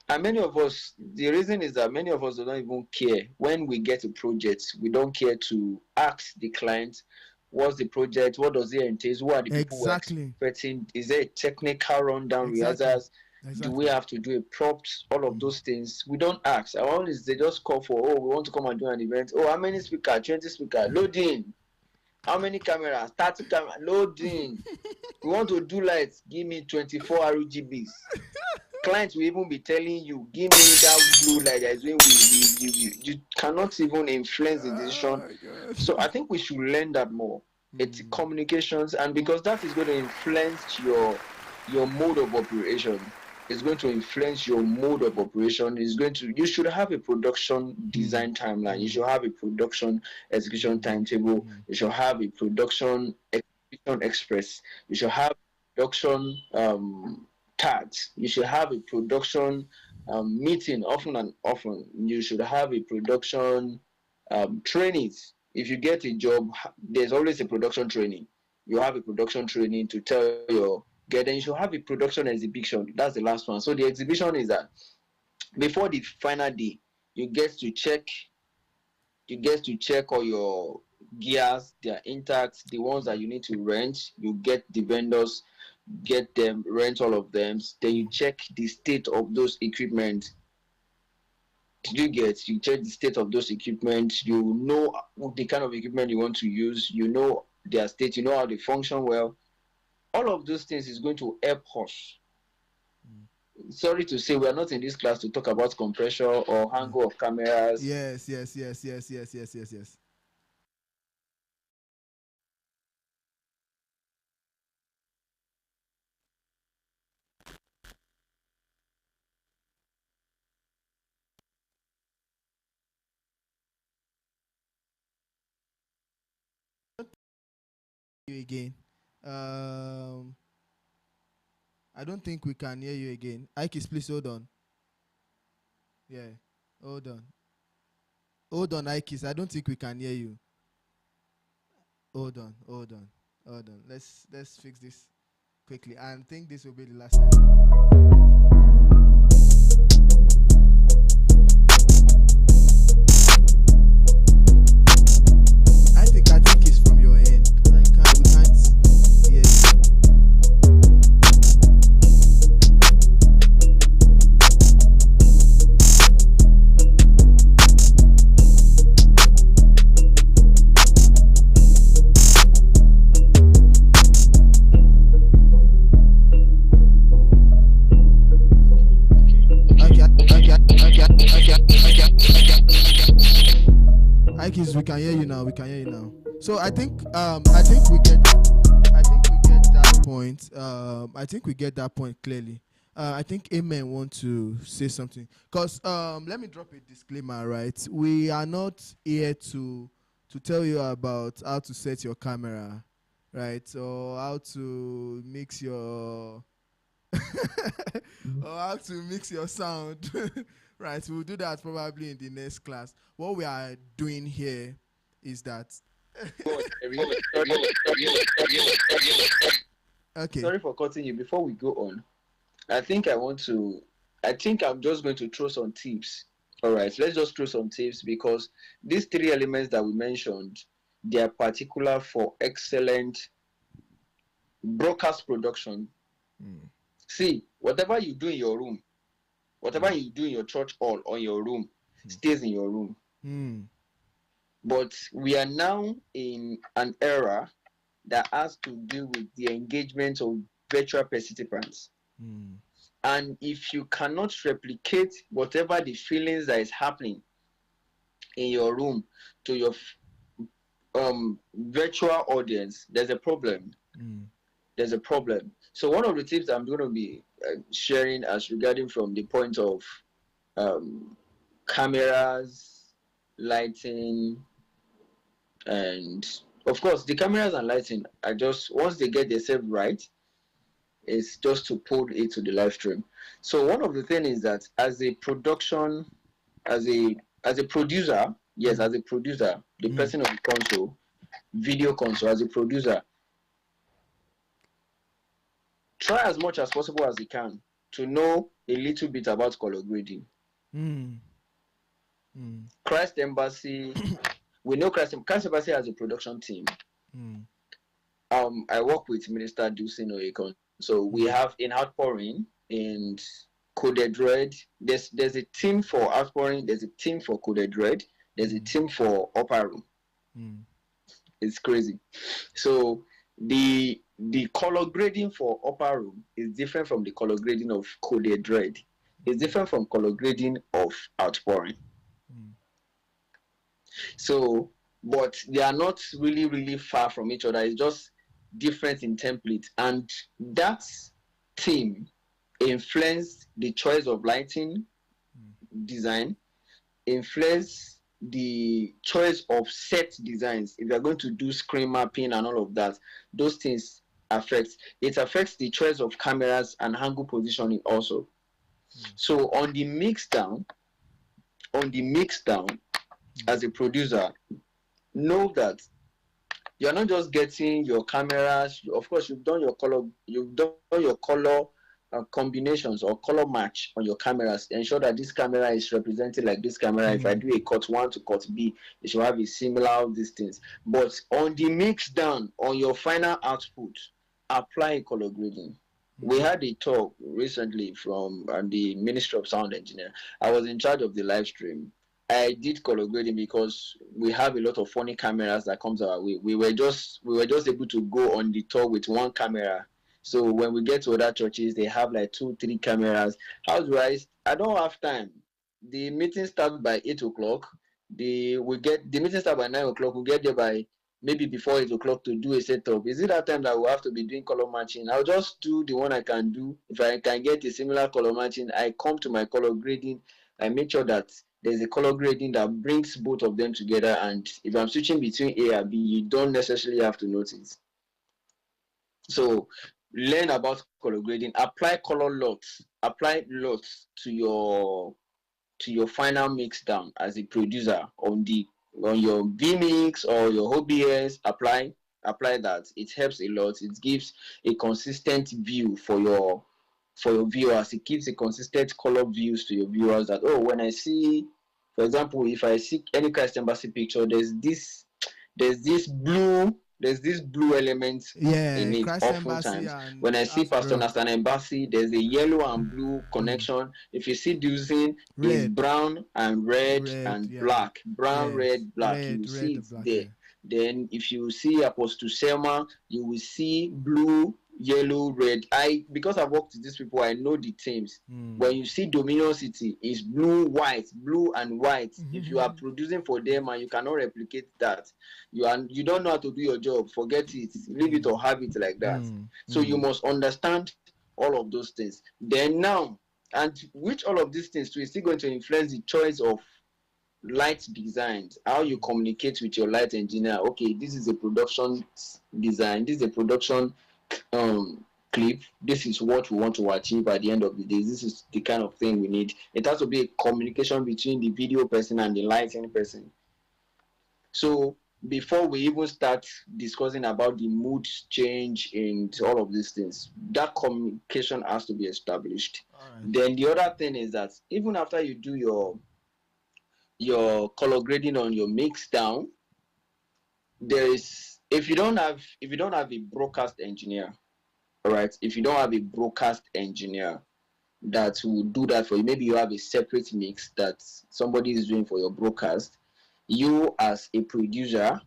And many of us, the reason is that many of us don't even care. When we get a project, we don't care to ask the client, what's the project, what does it entail, who are the people we're expecting, is there a technical rundown, rehearsals, do we have to do a props, all of those things. We don't ask. They just call for, we want to come and do an event. How many speakers, 20 speakers, loading. How many cameras, 30 cameras, loading. We want to do lights, give me 24 RGBs. Clients will even be telling you, give me that blue light that is when you cannot even influence the decision. So I think we should learn that more. It's communications, and because that is going to influence your mode of operation. It's going to influence your mode of operation. You should have a production design timeline. You should have a production execution timetable. You should have a production execution express. You should have production tags. You should have a production meeting often and often. You should have a production trainings. If you get a job, there's always a production training. You have a production training to tell your then you should have a production exhibition. That's the last one. So the exhibition is that before the final day, you get to check all your gears, they are intact. The ones that you need to rent, you get the vendors, get them, rent all of them. Then you check the state of those equipment. You check the state of those equipment. You know the kind of equipment you want to use. You know their state. You know how they function well. All of those things is going to help us. Sorry to say, we are not in this class to talk about compression or angle of cameras. Yes. You again. I don't think we can hear you again. Ikis, please hold on. Yeah, hold on. Hold on, Ikis. I don't think we can hear you. Hold on. Let's fix this quickly. I think this will be the last time. Ikes, we can hear you now. We can hear you now. So I think we get that point. I think we get that point clearly. I think Amen want to say something because let me drop a disclaimer. Right, we are not here to tell you about how to set your camera, right, or how to mix your or how to mix your sound. Right, we'll do that probably in the next class. What we are doing here is that okay. Sorry for cutting you. Before we go on, I think I'm just going to throw some tips. All right, let's just throw some tips because these three elements that we mentioned, they are particular for excellent broadcast production. See, whatever you do in your room, whatever you do in your church hall or your room, stays in your room. But we are now in an era that has to do with the engagement of virtual participants. And if you cannot replicate whatever the feelings that is happening in your room to your virtual audience, there's a problem. There's a problem. So one of the tips I'm going to be sharing as regarding from the point of cameras, lighting, and of course the cameras and lighting are just, once they get themselves right, is just to put it to the live stream. So one of the things is that as a production, as a producer, yes, as a producer, the person on the console, video console, as a producer, try as much as possible as you can to know a little bit about color grading. Christ Embassy, we know Christ Embassy has a production team. I work with Minister Dusin Oyekon. So we have in outpouring and coded red. There's a team for outpouring. There's a team for coded red. There's a team for upper room. It's crazy. So the color grading for upper room is different from the color grading of coded red. It's different from color grading of outpouring. So, but they are not really far from each other. It's just different in template, and that theme influenced the choice of lighting design, influenced the choice of set designs. If you're going to do screen mapping and all of that, those things affects the choice of cameras and angle positioning also. So on the mix down, as a producer, know that you're not just getting your cameras. Of course, you've done your color combinations or color match on your cameras. Ensure that this camera is represented like this camera. If I do a cut 1 to cut B, it should have a similar distance. But on the mix down, on your final output, apply color grading. We had a talk recently from the Ministry of Sound Engineer. I was in charge of the live stream. I did color grading because we have a lot of funny cameras that comes our way. We were just able to go on the tour with one camera. So when we get to other churches, they have like 2-3 cameras. How do I don't have time. The meeting starts by 8 o'clock. The meeting starts by 9 o'clock. We get there by maybe before 8 o'clock to do a setup. Is it that time that we have to be doing color matching? I'll just do the one I can do. If I can get a similar color matching, I come to my color grading. I make sure that there's a color grading that brings both of them together, and if I'm switching between A and B, you don't necessarily have to notice. So learn about color grading, apply lots to your final mix down as a producer on your vMix or your OBS. Apply that. It helps a lot. It gives a consistent view for your viewers. It gives a consistent color views to your viewers that, when I see, for example, if I see any Christ Embassy picture, there's this blue element in it. Oftentimes, when I see Pastor Nathan Embassy, there's a yellow and blue connection. If you see Duzin, it's brown and red and black. Brown, red, black. You see it there. Then if you see Apostle Selma, you will see blue yellow, red. Because I've worked with these people, I know the teams. When you see Dominion City, it's blue, white, blue and white. If you are producing for them and you cannot replicate that, you don't know how to do your job. Forget it. Leave it or have it like that. So you must understand all of those things. Then now, and which all of these things too is still going to influence the choice of light designs, how you communicate with your light engineer. Okay, this is a production design, this is a production clip, this is what we want to achieve at the end of the day, this is the kind of thing we need. It has to be a communication between the video person and the lighting person. So before we even start discussing about the mood change and all of these things, that communication has to be established. Then the other thing is that even after you do your color grading on your mix down, there is, if you don't have a broadcast engineer, all right, if you don't have a broadcast engineer that will do that for you, maybe you have a separate mix that somebody is doing for your broadcast, you as a producer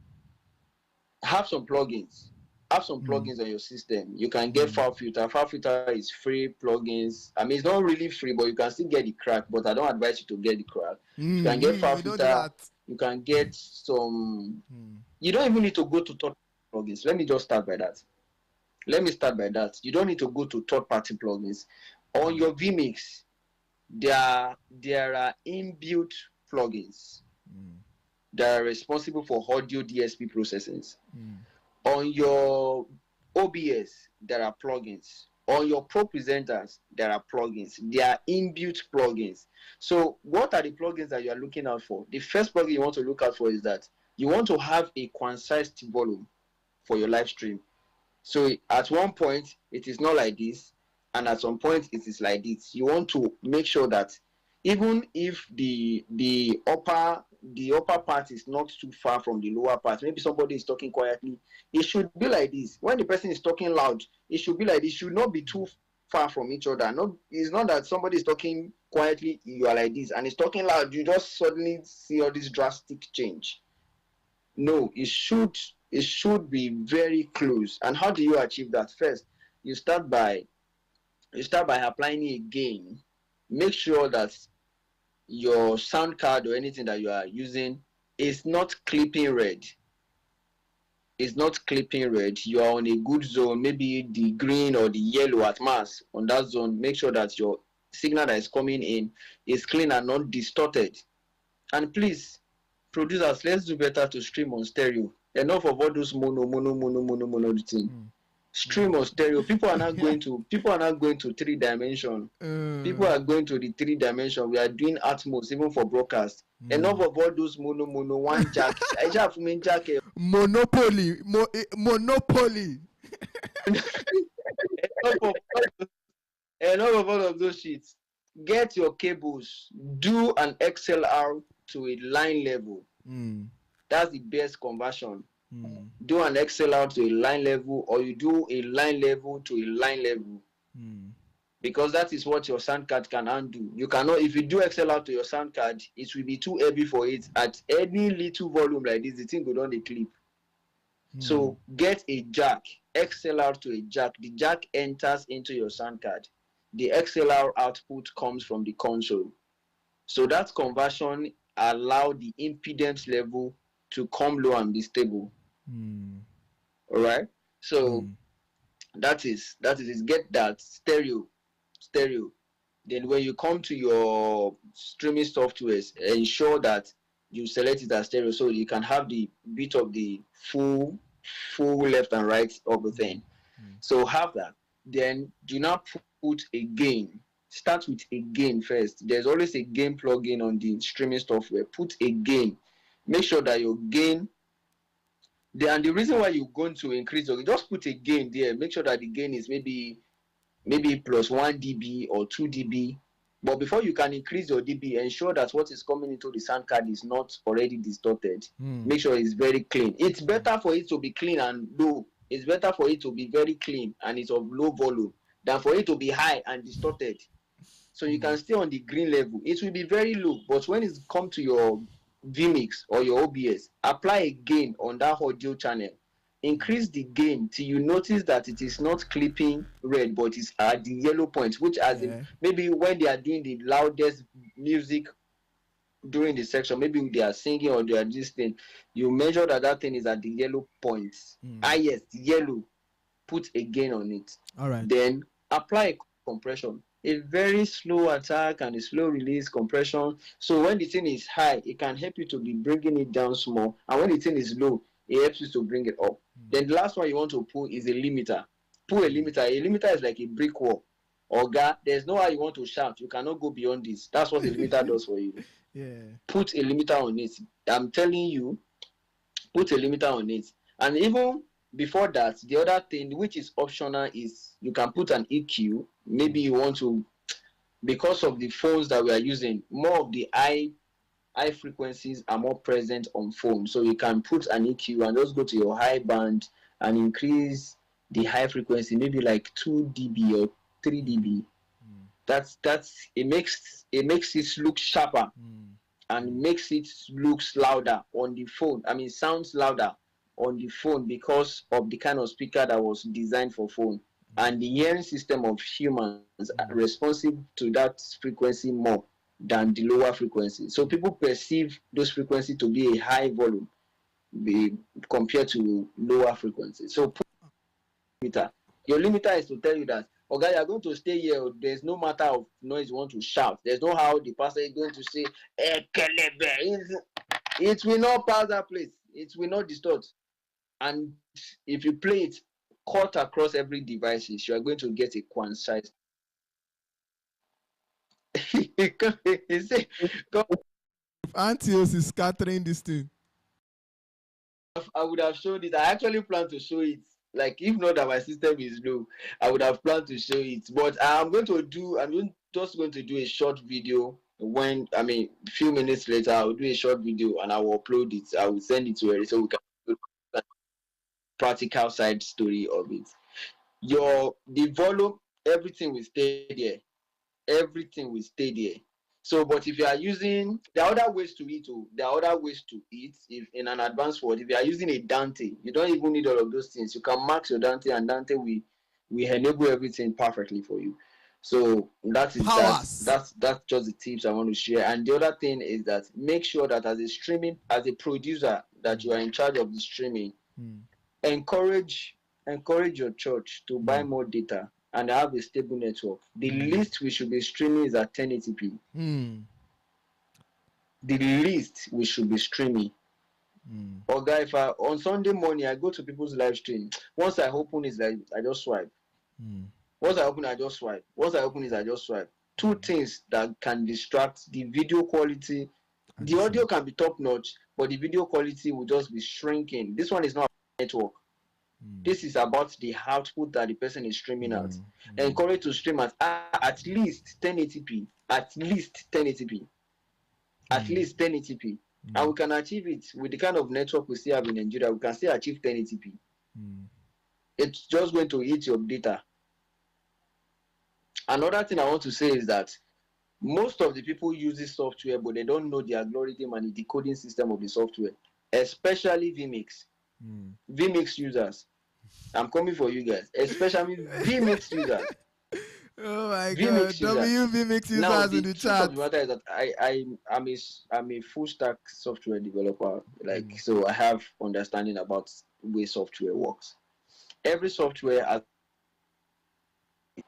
have some plugins. Have some plugins on your system. You can get file filter. File filter is free plugins. I mean, it's not really free, but you can still get the crack. But I don't advise you to get the crack. You can get file filter. You can get some. You don't even need to go to third plugins. Let me just start by that. You don't need to go to third-party plugins. On your vMix, there are inbuilt plugins that are responsible for audio DSP processing. On your OBS, there are plugins. On your Pro Presenters, there are plugins. They are inbuilt plugins. So what are the plugins that you are looking out for? The first plugin you want to look out for is that you want to have a quantized volume for your live stream. So at one point, it is not like this, and at some point, it is like this. You want to make sure that even if the upper part is not too far from the lower part, maybe somebody is talking quietly, it should be like this. When the person is talking loud, it should be like this. It should not be too far from each other. It's not that somebody is talking quietly, you are like this, and it's talking loud, you just suddenly see all this drastic change. No, it should be very close. And how do you achieve that? First, you start by applying a gain. Make sure that your sound card or anything that you are using is not clipping red. You are on a good zone, maybe the green or the yellow at mass. On that zone, make sure that your signal that is coming in is clean and not distorted. And please, producers, let's do better to stream on stereo. Enough of all those mono thing. Stream on stereo. People are not going to 3-dimension. People are going to the 3-dimension. We are doing Atmos even for broadcast. Enough of all those mono one jack. I just mean jack. Monopoly. Enough of all of those shits. Get your cables. Do an XLR to a line level. That's the best conversion. Do an XLR to a line level, or you do a line level to a line level. Because that is what your sound card can undo. You cannot, if you do XLR to your sound card, it will be too heavy for it. At any little volume like this, the thing go down the clip. So get a jack, XLR to a jack. The jack enters into your sound card. The XLR output comes from the console. So that conversion allow the impedance level to come low and be stable. All right. So that is it. Get that stereo. Then when you come to your streaming softwares, ensure that you select it as stereo so you can have the bit of the full left and right of the thing. So have that. Then do not put a gain. Start with a gain first. There's always a gain plugin on the streaming software. Put a gain. Make sure that your gain, and the reason why you're going to increase, just put a gain there. Make sure that the gain is maybe plus 1 dB or 2 dB. But before you can increase your dB, ensure that what is coming into the sound card is not already distorted. Make sure it's very clean. It's better for it to be clean and low. It's better for it to be very clean and it's of low volume than for it to be high and distorted. So you can stay on the green level. It will be very low, but when it comes to your vMix or your OBS, apply a gain on that audio channel. increase the gain till you notice that it is not clipping red but it's at the yellow point, which as in Yeah. maybe when they are doing the loudest music during the section, maybe they are singing or they are this thing, you measure that that thing is at the yellow point. Yes, yellow, put a gain on it. All right. Then apply a compression, a very slow attack and a slow release compression. So when the thing is high, it can help you to be bringing it down small, and when the thing is low, it helps you to bring it up. Then the last one you want to pull is a limiter. Pull a limiter. A limiter is like a brick wall. Oga, there's no how you want to shout. You cannot go beyond this. That's what the limiter does for you. Yeah. Put a limiter on it. I'm telling you, put a limiter on it. And even before that, the other thing which is optional is you can put an EQ. Maybe you want to, because of the phones that we are using, more of the high frequencies are more present on phone. So you can put an EQ and just go to your high band and increase the high frequency, maybe like 2 dB or 3 dB. That's it makes it look sharper and makes it looks louder on the phone. I mean, sounds louder on the phone because of the kind of speaker that was designed for phone. And the hearing system of humans are responsive to that frequency more than the lower frequency. So people perceive those frequencies to be a high volume compared to lower frequency. So limiter. Your limiter is to tell you that, okay, you are going to stay here. There's no matter of noise you want to shout. There's no how the pastor is going to say, it will not pass that place. It will not distort. And if you play it cut across every devices, you are going to get a quantized. If Antios is scattering this thing. I would have showed it. I actually plan to show it. Like, if not that my system is low, I would have planned to show it. But I'm just going to do a short video. When I mean, a few minutes later, I'll do a short video and I will upload it. I will send it to her so we can do a practical side story of it. The volume, everything will stay there. Everything will stay there. So, but if you are using, there are other ways to eat. There are other ways to eat. If in an advanced world, if you are using a Dante, you don't even need all of those things. You can max your Dante, and Dante will enable everything perfectly for you. So that is Powers. that's just the tips I want to share. And the other thing is that make sure that as a producer, that you are in charge of the streaming. Encourage your church to buy more data and have a stable network. The least we should be streaming is at 1080p. The least we should be streaming. Oga, if on Sunday morning I go to people's live stream, once I open it, like I just swipe. Once I open, I just swipe. Once I open it, I just swipe. Two things that can distract: the video quality. The audio can be top notch, but the video quality will just be shrinking. This one is not a network. This is about the output that the person is streaming at. Encourage to stream at least 1080p. At least 1080p. At least 1080p. And we can achieve it with the kind of network we still have in Nigeria. We can still achieve 1080p. It's just going to eat your data. Another thing I want to say is that most of the people use this software, but they don't know the algorithm and the decoding system of the software, especially vMix. vMix users. I'm coming for you guys, especially vMix users. Oh my god, vMix users now, in the chat. Of the matter is that I'm a full stack software developer, so I have understanding about the way software works. Every software has,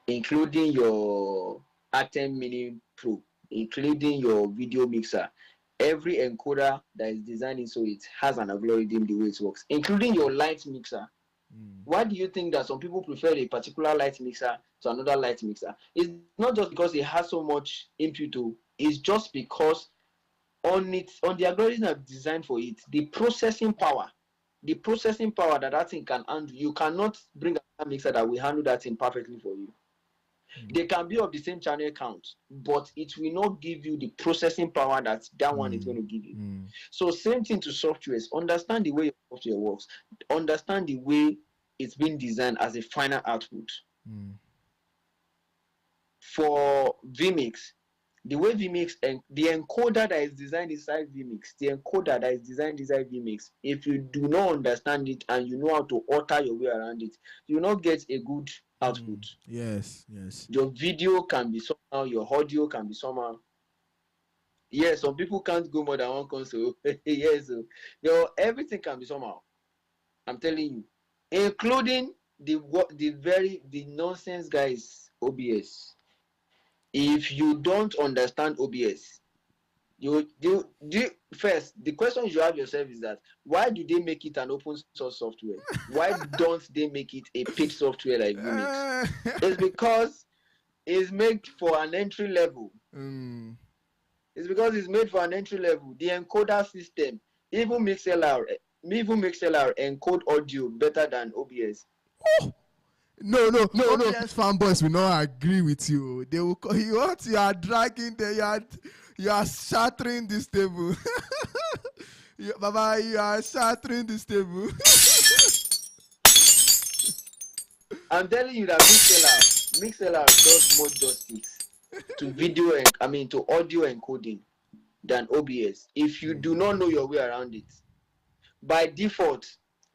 including your Atem Mini Pro, including your video mixer, every encoder that is designed so it has an algorithm the way it works, including your light mixer. Why do you think that some people prefer a particular light mixer to another light mixer? It's not just because it has so much input, it's just because on the algorithm that's designed for it, the processing power that thing can handle, you cannot bring a mixer that will handle that thing perfectly for you. They can be of the same channel count, but it will not give you the processing power that one is going to give you. So same thing to softwares. Understand the way your software works. Understand the way it's been designed as a final output. For vMix, The way vmix and the encoder that is designed inside vmix, the encoder that is designed inside vmix, if you do not understand it and you know how to alter your way around it, you will not get a good output. Yes, yes. Your video can be somehow, your audio can be somehow. Yes, some people can't go more than one console. Yes, so everything can be somehow. I'm telling you, including the nonsense guys OBS. If you don't understand OBS, you do first. The question you have yourself is that why do they make it an open source software? Why don't they make it a paid software like Vmix? It's because it's made for an entry level. It's because it's made for an entry level. The encoder system, even MixLR encode audio better than OBS. No, No. OBS fanboys will not agree with you. They will call you what you are dragging there. You are shattering this table. Baba, you are shattering this table. I'm telling you that MixLR does more justice to to audio encoding than OBS. If you do not know your way around it, by default,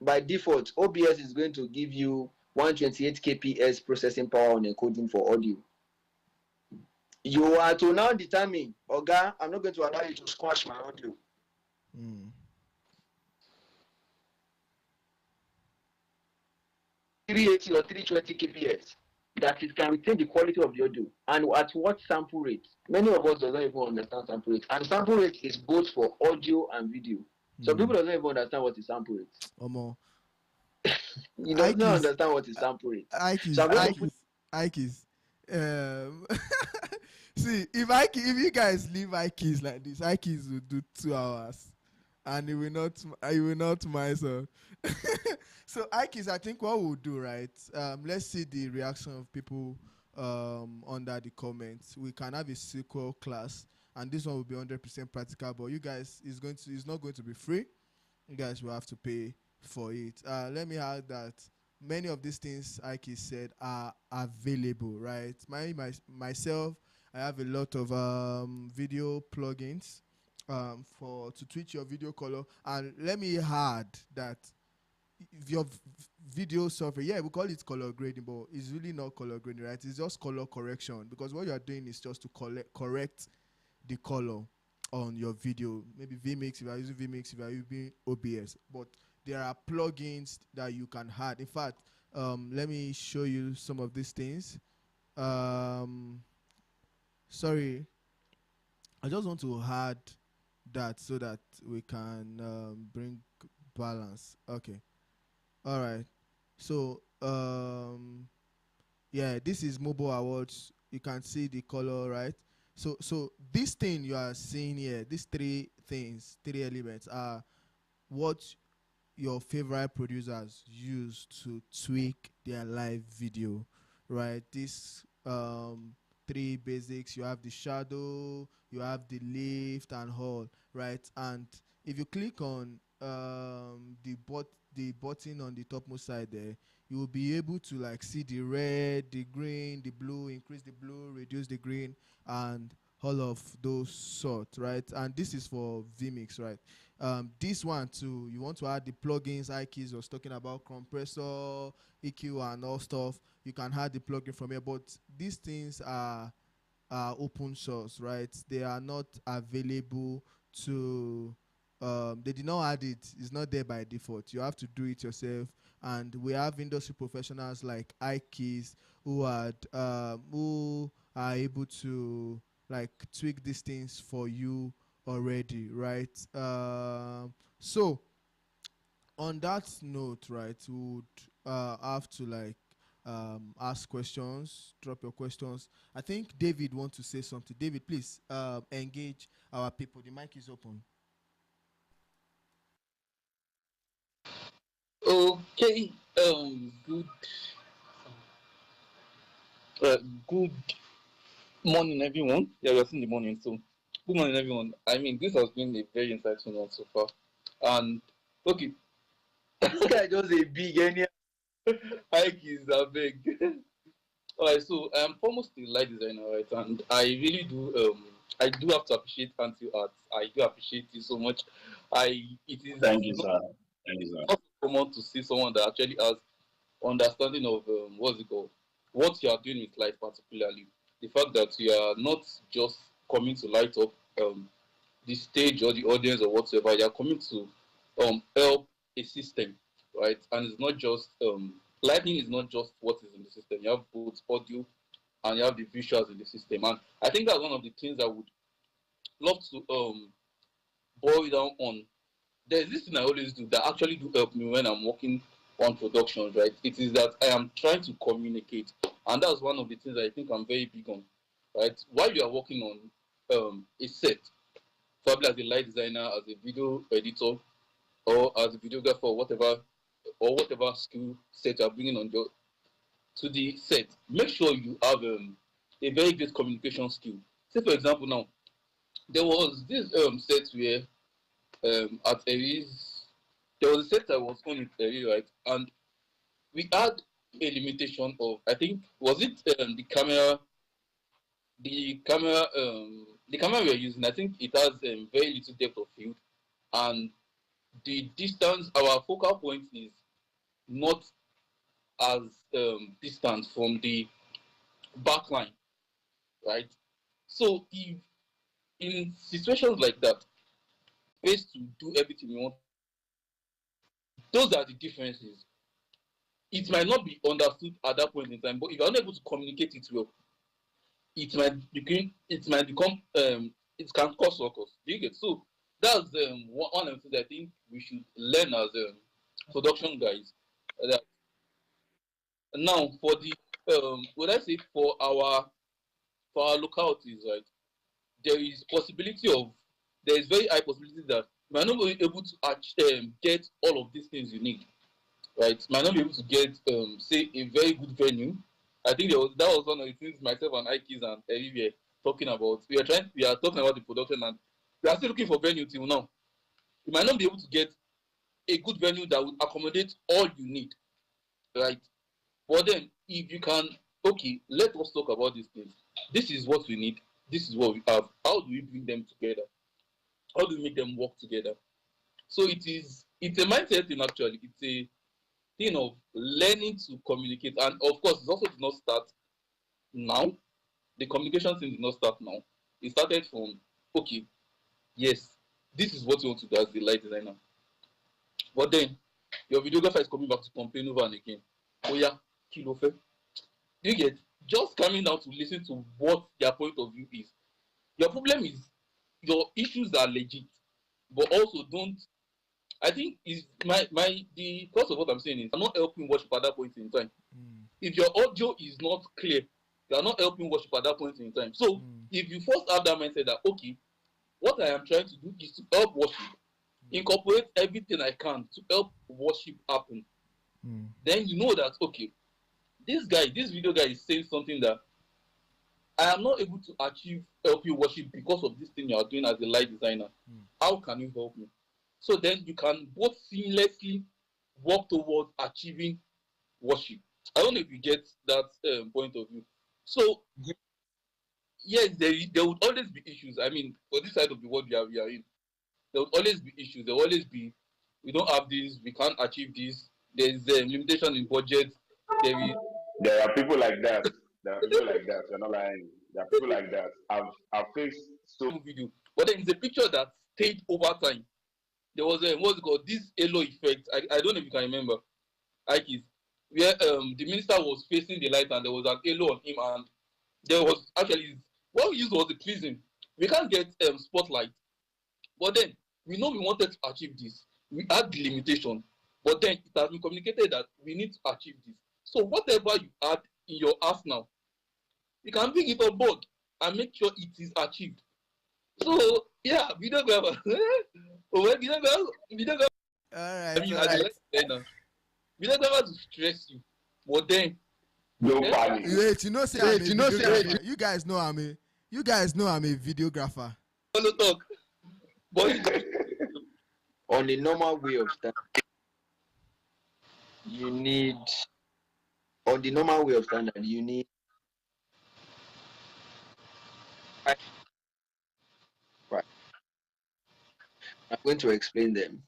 OBS is going to give you 128 kps processing power on encoding for audio. You are to now determine, Oga, I'm not going to allow you to squash my audio. 380 or 320 kps, that it can retain the quality of the audio, and at what sample rate. Many of us don't even understand sample rate, and sample rate is both for audio and video. So people don't even understand what is sample rate. You don't understand what is sample rate. Ikes. See, if you guys leave Ikes like this, Ikes will do 2 hours, and he will not myself. So Ikes, I think what we'll do, right? Let's see the reaction of people under the comments. We can have a sequel class, and this one will be 100% practical. But you guys, it's not going to be free. You guys will have to pay for it. Let me add that many of these things Ike said are available, right? Myself, I have a lot of video plugins to tweak your video color. And let me add that if your video software, yeah, we call it color grading, but it's really not color grading, right? It's just color correction, because what you are doing is just to correct the color on your video. Maybe vmix, if you are using vmix, if you are using OBS, but there are plugins that you can add. In fact, let me show you some of these things. Sorry, I just want to add that so that we can bring balance. Okay, all right. So yeah, this is mobile awards. You can see the color, right? So this thing you are seeing here, these 3 things, 3 elements, are what your favorite producers use to tweak their live video, right? These 3 basics. You have the shadow, you have the lift and all, right? And if you click on the button on the topmost side there, you will be able to like see the red, the green, the blue, increase the blue, reduce the green, and all of those sorts, right? And this is for vmix, right? This one too, you want to add the plugins Ikes was talking about, compressor, EQ and all stuff. You can add the plugin from here, but these things are open source, right? They are not available to they did not add it. It's not there by default. You have to do it yourself. And we have industry professionals like Ikes who are able to like tweak these things for you already, right? So on that note, right, we would have to like ask questions, drop your questions. I think David wants to say something. David, please engage our people. The mic is open. Okay. Good morning, everyone. Yeah, we're in the morning, so good morning, everyone. I mean, this has been a very insightful one so far. And okay, This guy just a big any. Ike is a big. Alright, so I'm almost a light designer, right? And I really do I do have to appreciate Anti Art. I do appreciate you so much. It is Thank you, not, sir. Thank you, sir. not common to see someone that actually has understanding of what's it called, what you are doing with life, particularly the fact that you are not just coming to light up the stage or the audience or whatsoever. You are coming to help a system, right? And it's not just lighting is not just what is in the system. You have both audio and you have the visuals in the system. And I think that's one of the things I would love to boil down on. There's this thing I always do that actually do help me when I'm working on productions, right? It is that I am trying to communicate, and that's one of the things I think I'm very big on, right? While you are working on a set, probably as a light designer, as a video editor, or as a videographer, or whatever skill set you're bringing on to the set, make sure you have a very good communication skill. Say, for example, now there was this set where at Aries, there was a set I was on with Aries, right? And we had a limitation of, I think, was it the camera we are using, I think it has very little depth of field, and the distance, our focal point is not as distant from the backline, right? So if in situations like that, ways to do everything we want, those are the differences. It might not be understood at that point in time, but if you're unable to communicate it well, it can cause ruckus. Do you get? So that's one of the things I think we should learn as production guys. That now for the would I say for our localities, right? There is possibility of there is very high possibility that you might not be able to get all of these things you need, right? Might not be able to get say a very good venue. I think that was one of the things myself and Ikes and Eri were talking about. We are talking about the production, and we are still looking for venue till now. You might not be able to get a good venue that would accommodate all you need, right? But then if you can, okay, let us talk about these things. This is what we need. This is what we have. How do we bring them together? How do we make them work together? So it's a mindset thing actually. It's a thing of learning to communicate, and of course it also did not start now. The communication thing did not start now. It started from, okay, yes, this is what you want to do as the light designer, but then your videographer is coming back to complain over and again. Oh yeah, kilo fe. Do you get? Just coming down to listen to what their point of view is. Your problem is your issues are legit, but also don't. I think is my the cause of what I'm saying is I'm not helping worship at that point in time. Mm. If your audio is not clear, you are not helping worship at that point in time. So Mm. if you first have that mindset that okay, what I am trying to do is to help worship, incorporate everything I can to help worship happen, Mm. then you know that okay, this video guy is saying something that I am not able to achieve help you worship because of this thing you are doing as a light designer. Mm. How can you help me? So then you can both seamlessly work towards achieving worship. I don't know if you get that point of view. So yes, there would always be issues. I mean, for this side of the world we are in, there would always be issues. There will always be, we don't have this, we can't achieve this. There is a limitation in budget. There is There are people like that. There are people like that. You're not lying. There are people like that. I've faced so. video, but then it's a picture that stayed over time. There was a what's it called, this halo effect. I don't know if you can remember. Like is where the minister was facing the light and there was an halo on him, and there was actually what we used was the prism. We can't get spotlight, but then we know we wanted to achieve this. We had the limitation, but then it has been communicated that we need to achieve this. So whatever you had in your arsenal, you can bring it on board and make sure it is achieved. So yeah, videographer. Oh, well, videographer. All I right, mean, all as a right. light designer, videographer to stress you, but then No eh, panic. Wait, you know, say I'm a videographer. You guys know I'm a videographer. follow talk. But On a normal way of standing, you need on the normal way of standard, you need I'm going to explain them.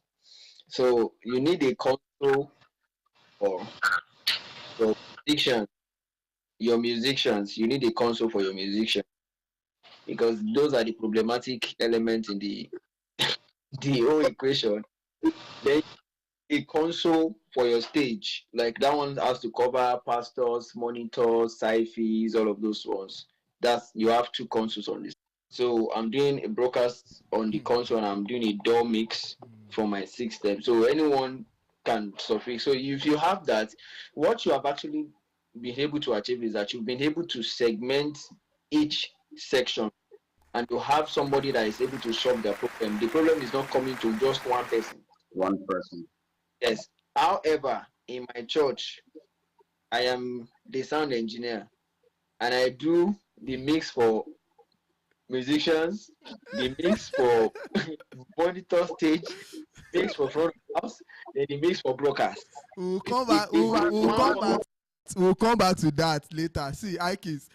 So you need a console for your musicians. Your musicians, you need a console for your musicians because those are the problematic elements in the whole equation. Then a console for your stage, like that one has to cover pastors, monitors, sci-fis, all of those ones. That's you have two consoles on this. So I'm doing a broadcast on the console and I'm doing a DAW mix for my system. So anyone can suffix. So if you have that, what you have actually been able to achieve is that you've been able to segment each section and you have somebody that is able to solve the problem. The problem is not coming to just one person. One person. Yes. However, in my church, I am the sound engineer and I do the mix for musicians, the mix for monitor stage, mix for front of house, then the mix for broadcast. We'll come If back. they do We'll one, come back. We'll come back to that later. See, Ikes.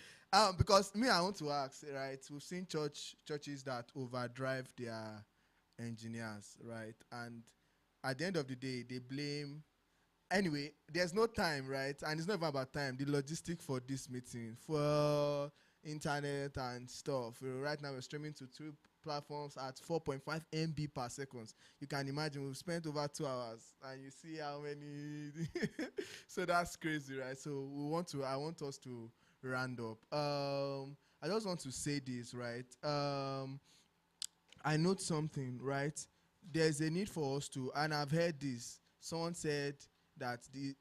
Because me, I want to ask, right? We've seen churches that overdrive their engineers, right? And at the end of the day, they blame. Anyway, there's no time, right? And it's not even about time. The logistic for this meeting, for internet and stuff. Right now, we're streaming to two platforms at 4.5 MB per second. You can imagine we've spent over 2 hours, and you see how many. So that's crazy, right? So I want us to round up. I just want to say this, right? I note something, right? There's a need for us to, and I've heard this. Someone said that the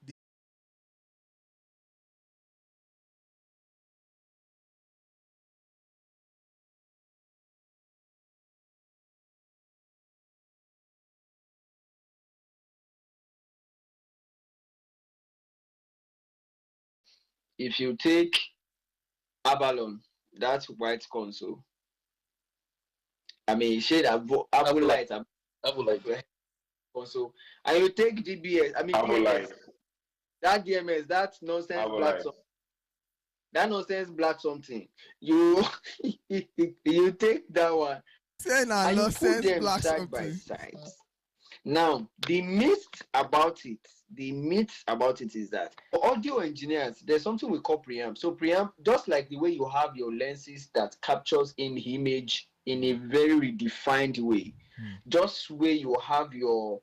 if you take Avalon, that's white console. I mean, shade Apple light, Apple like console, and you take DBS. I mean, DMS, that DMS, that nonsense black something. That nonsense black something. You you take that one saying a and you put nonsense them black side by something. side. Now, the myth about it is that for audio engineers, there's something we call preamp. So preamp, just like the way you have your lenses that captures in image in a very redefined way, just where you have your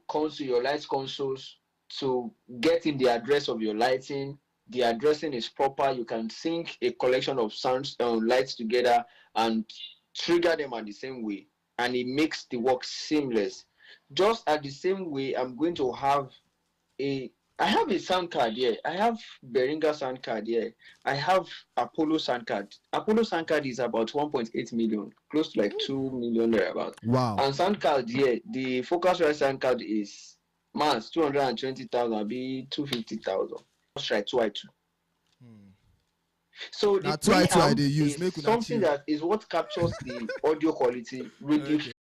console, your light consoles to get in the address of your lighting. The addressing is proper. You can sync a collection of sounds lights together and trigger them at the same way, and it makes the work seamless. Just at the same way, I have a sound card here. I have Behringer sound card here. I have Apollo sound card. Apollo sound card is about 1.8 million, close to like 2 million thereabout. Wow. And sound card here, the Focusrite sound card is mass 220,000, be 250,000. Focusrite 2i2. So the Now 2i2 I preamp dey use, make is una something chill. that is what captures the audio quality really. Okay.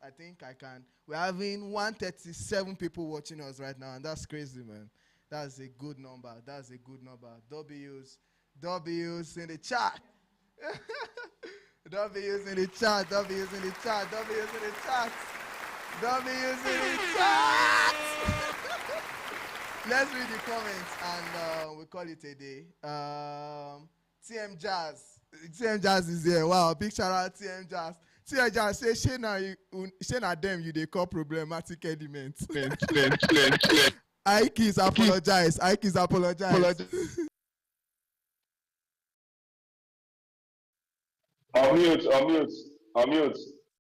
I think I can. We're having 137 people watching us right now, and that's crazy, man. That's a good number. That's a good number. W's in the chat. W's in the chat. W's in the chat. W's in the chat. W's in the chat. Let's read the comments and we call it a day. TM Jazz. TM Jazz is here. Wow, big shout out TM Jazz. TM Jazz say, Shey na them you dey call problematic elements. Ikes apologize. Ikes apologize. Unmute.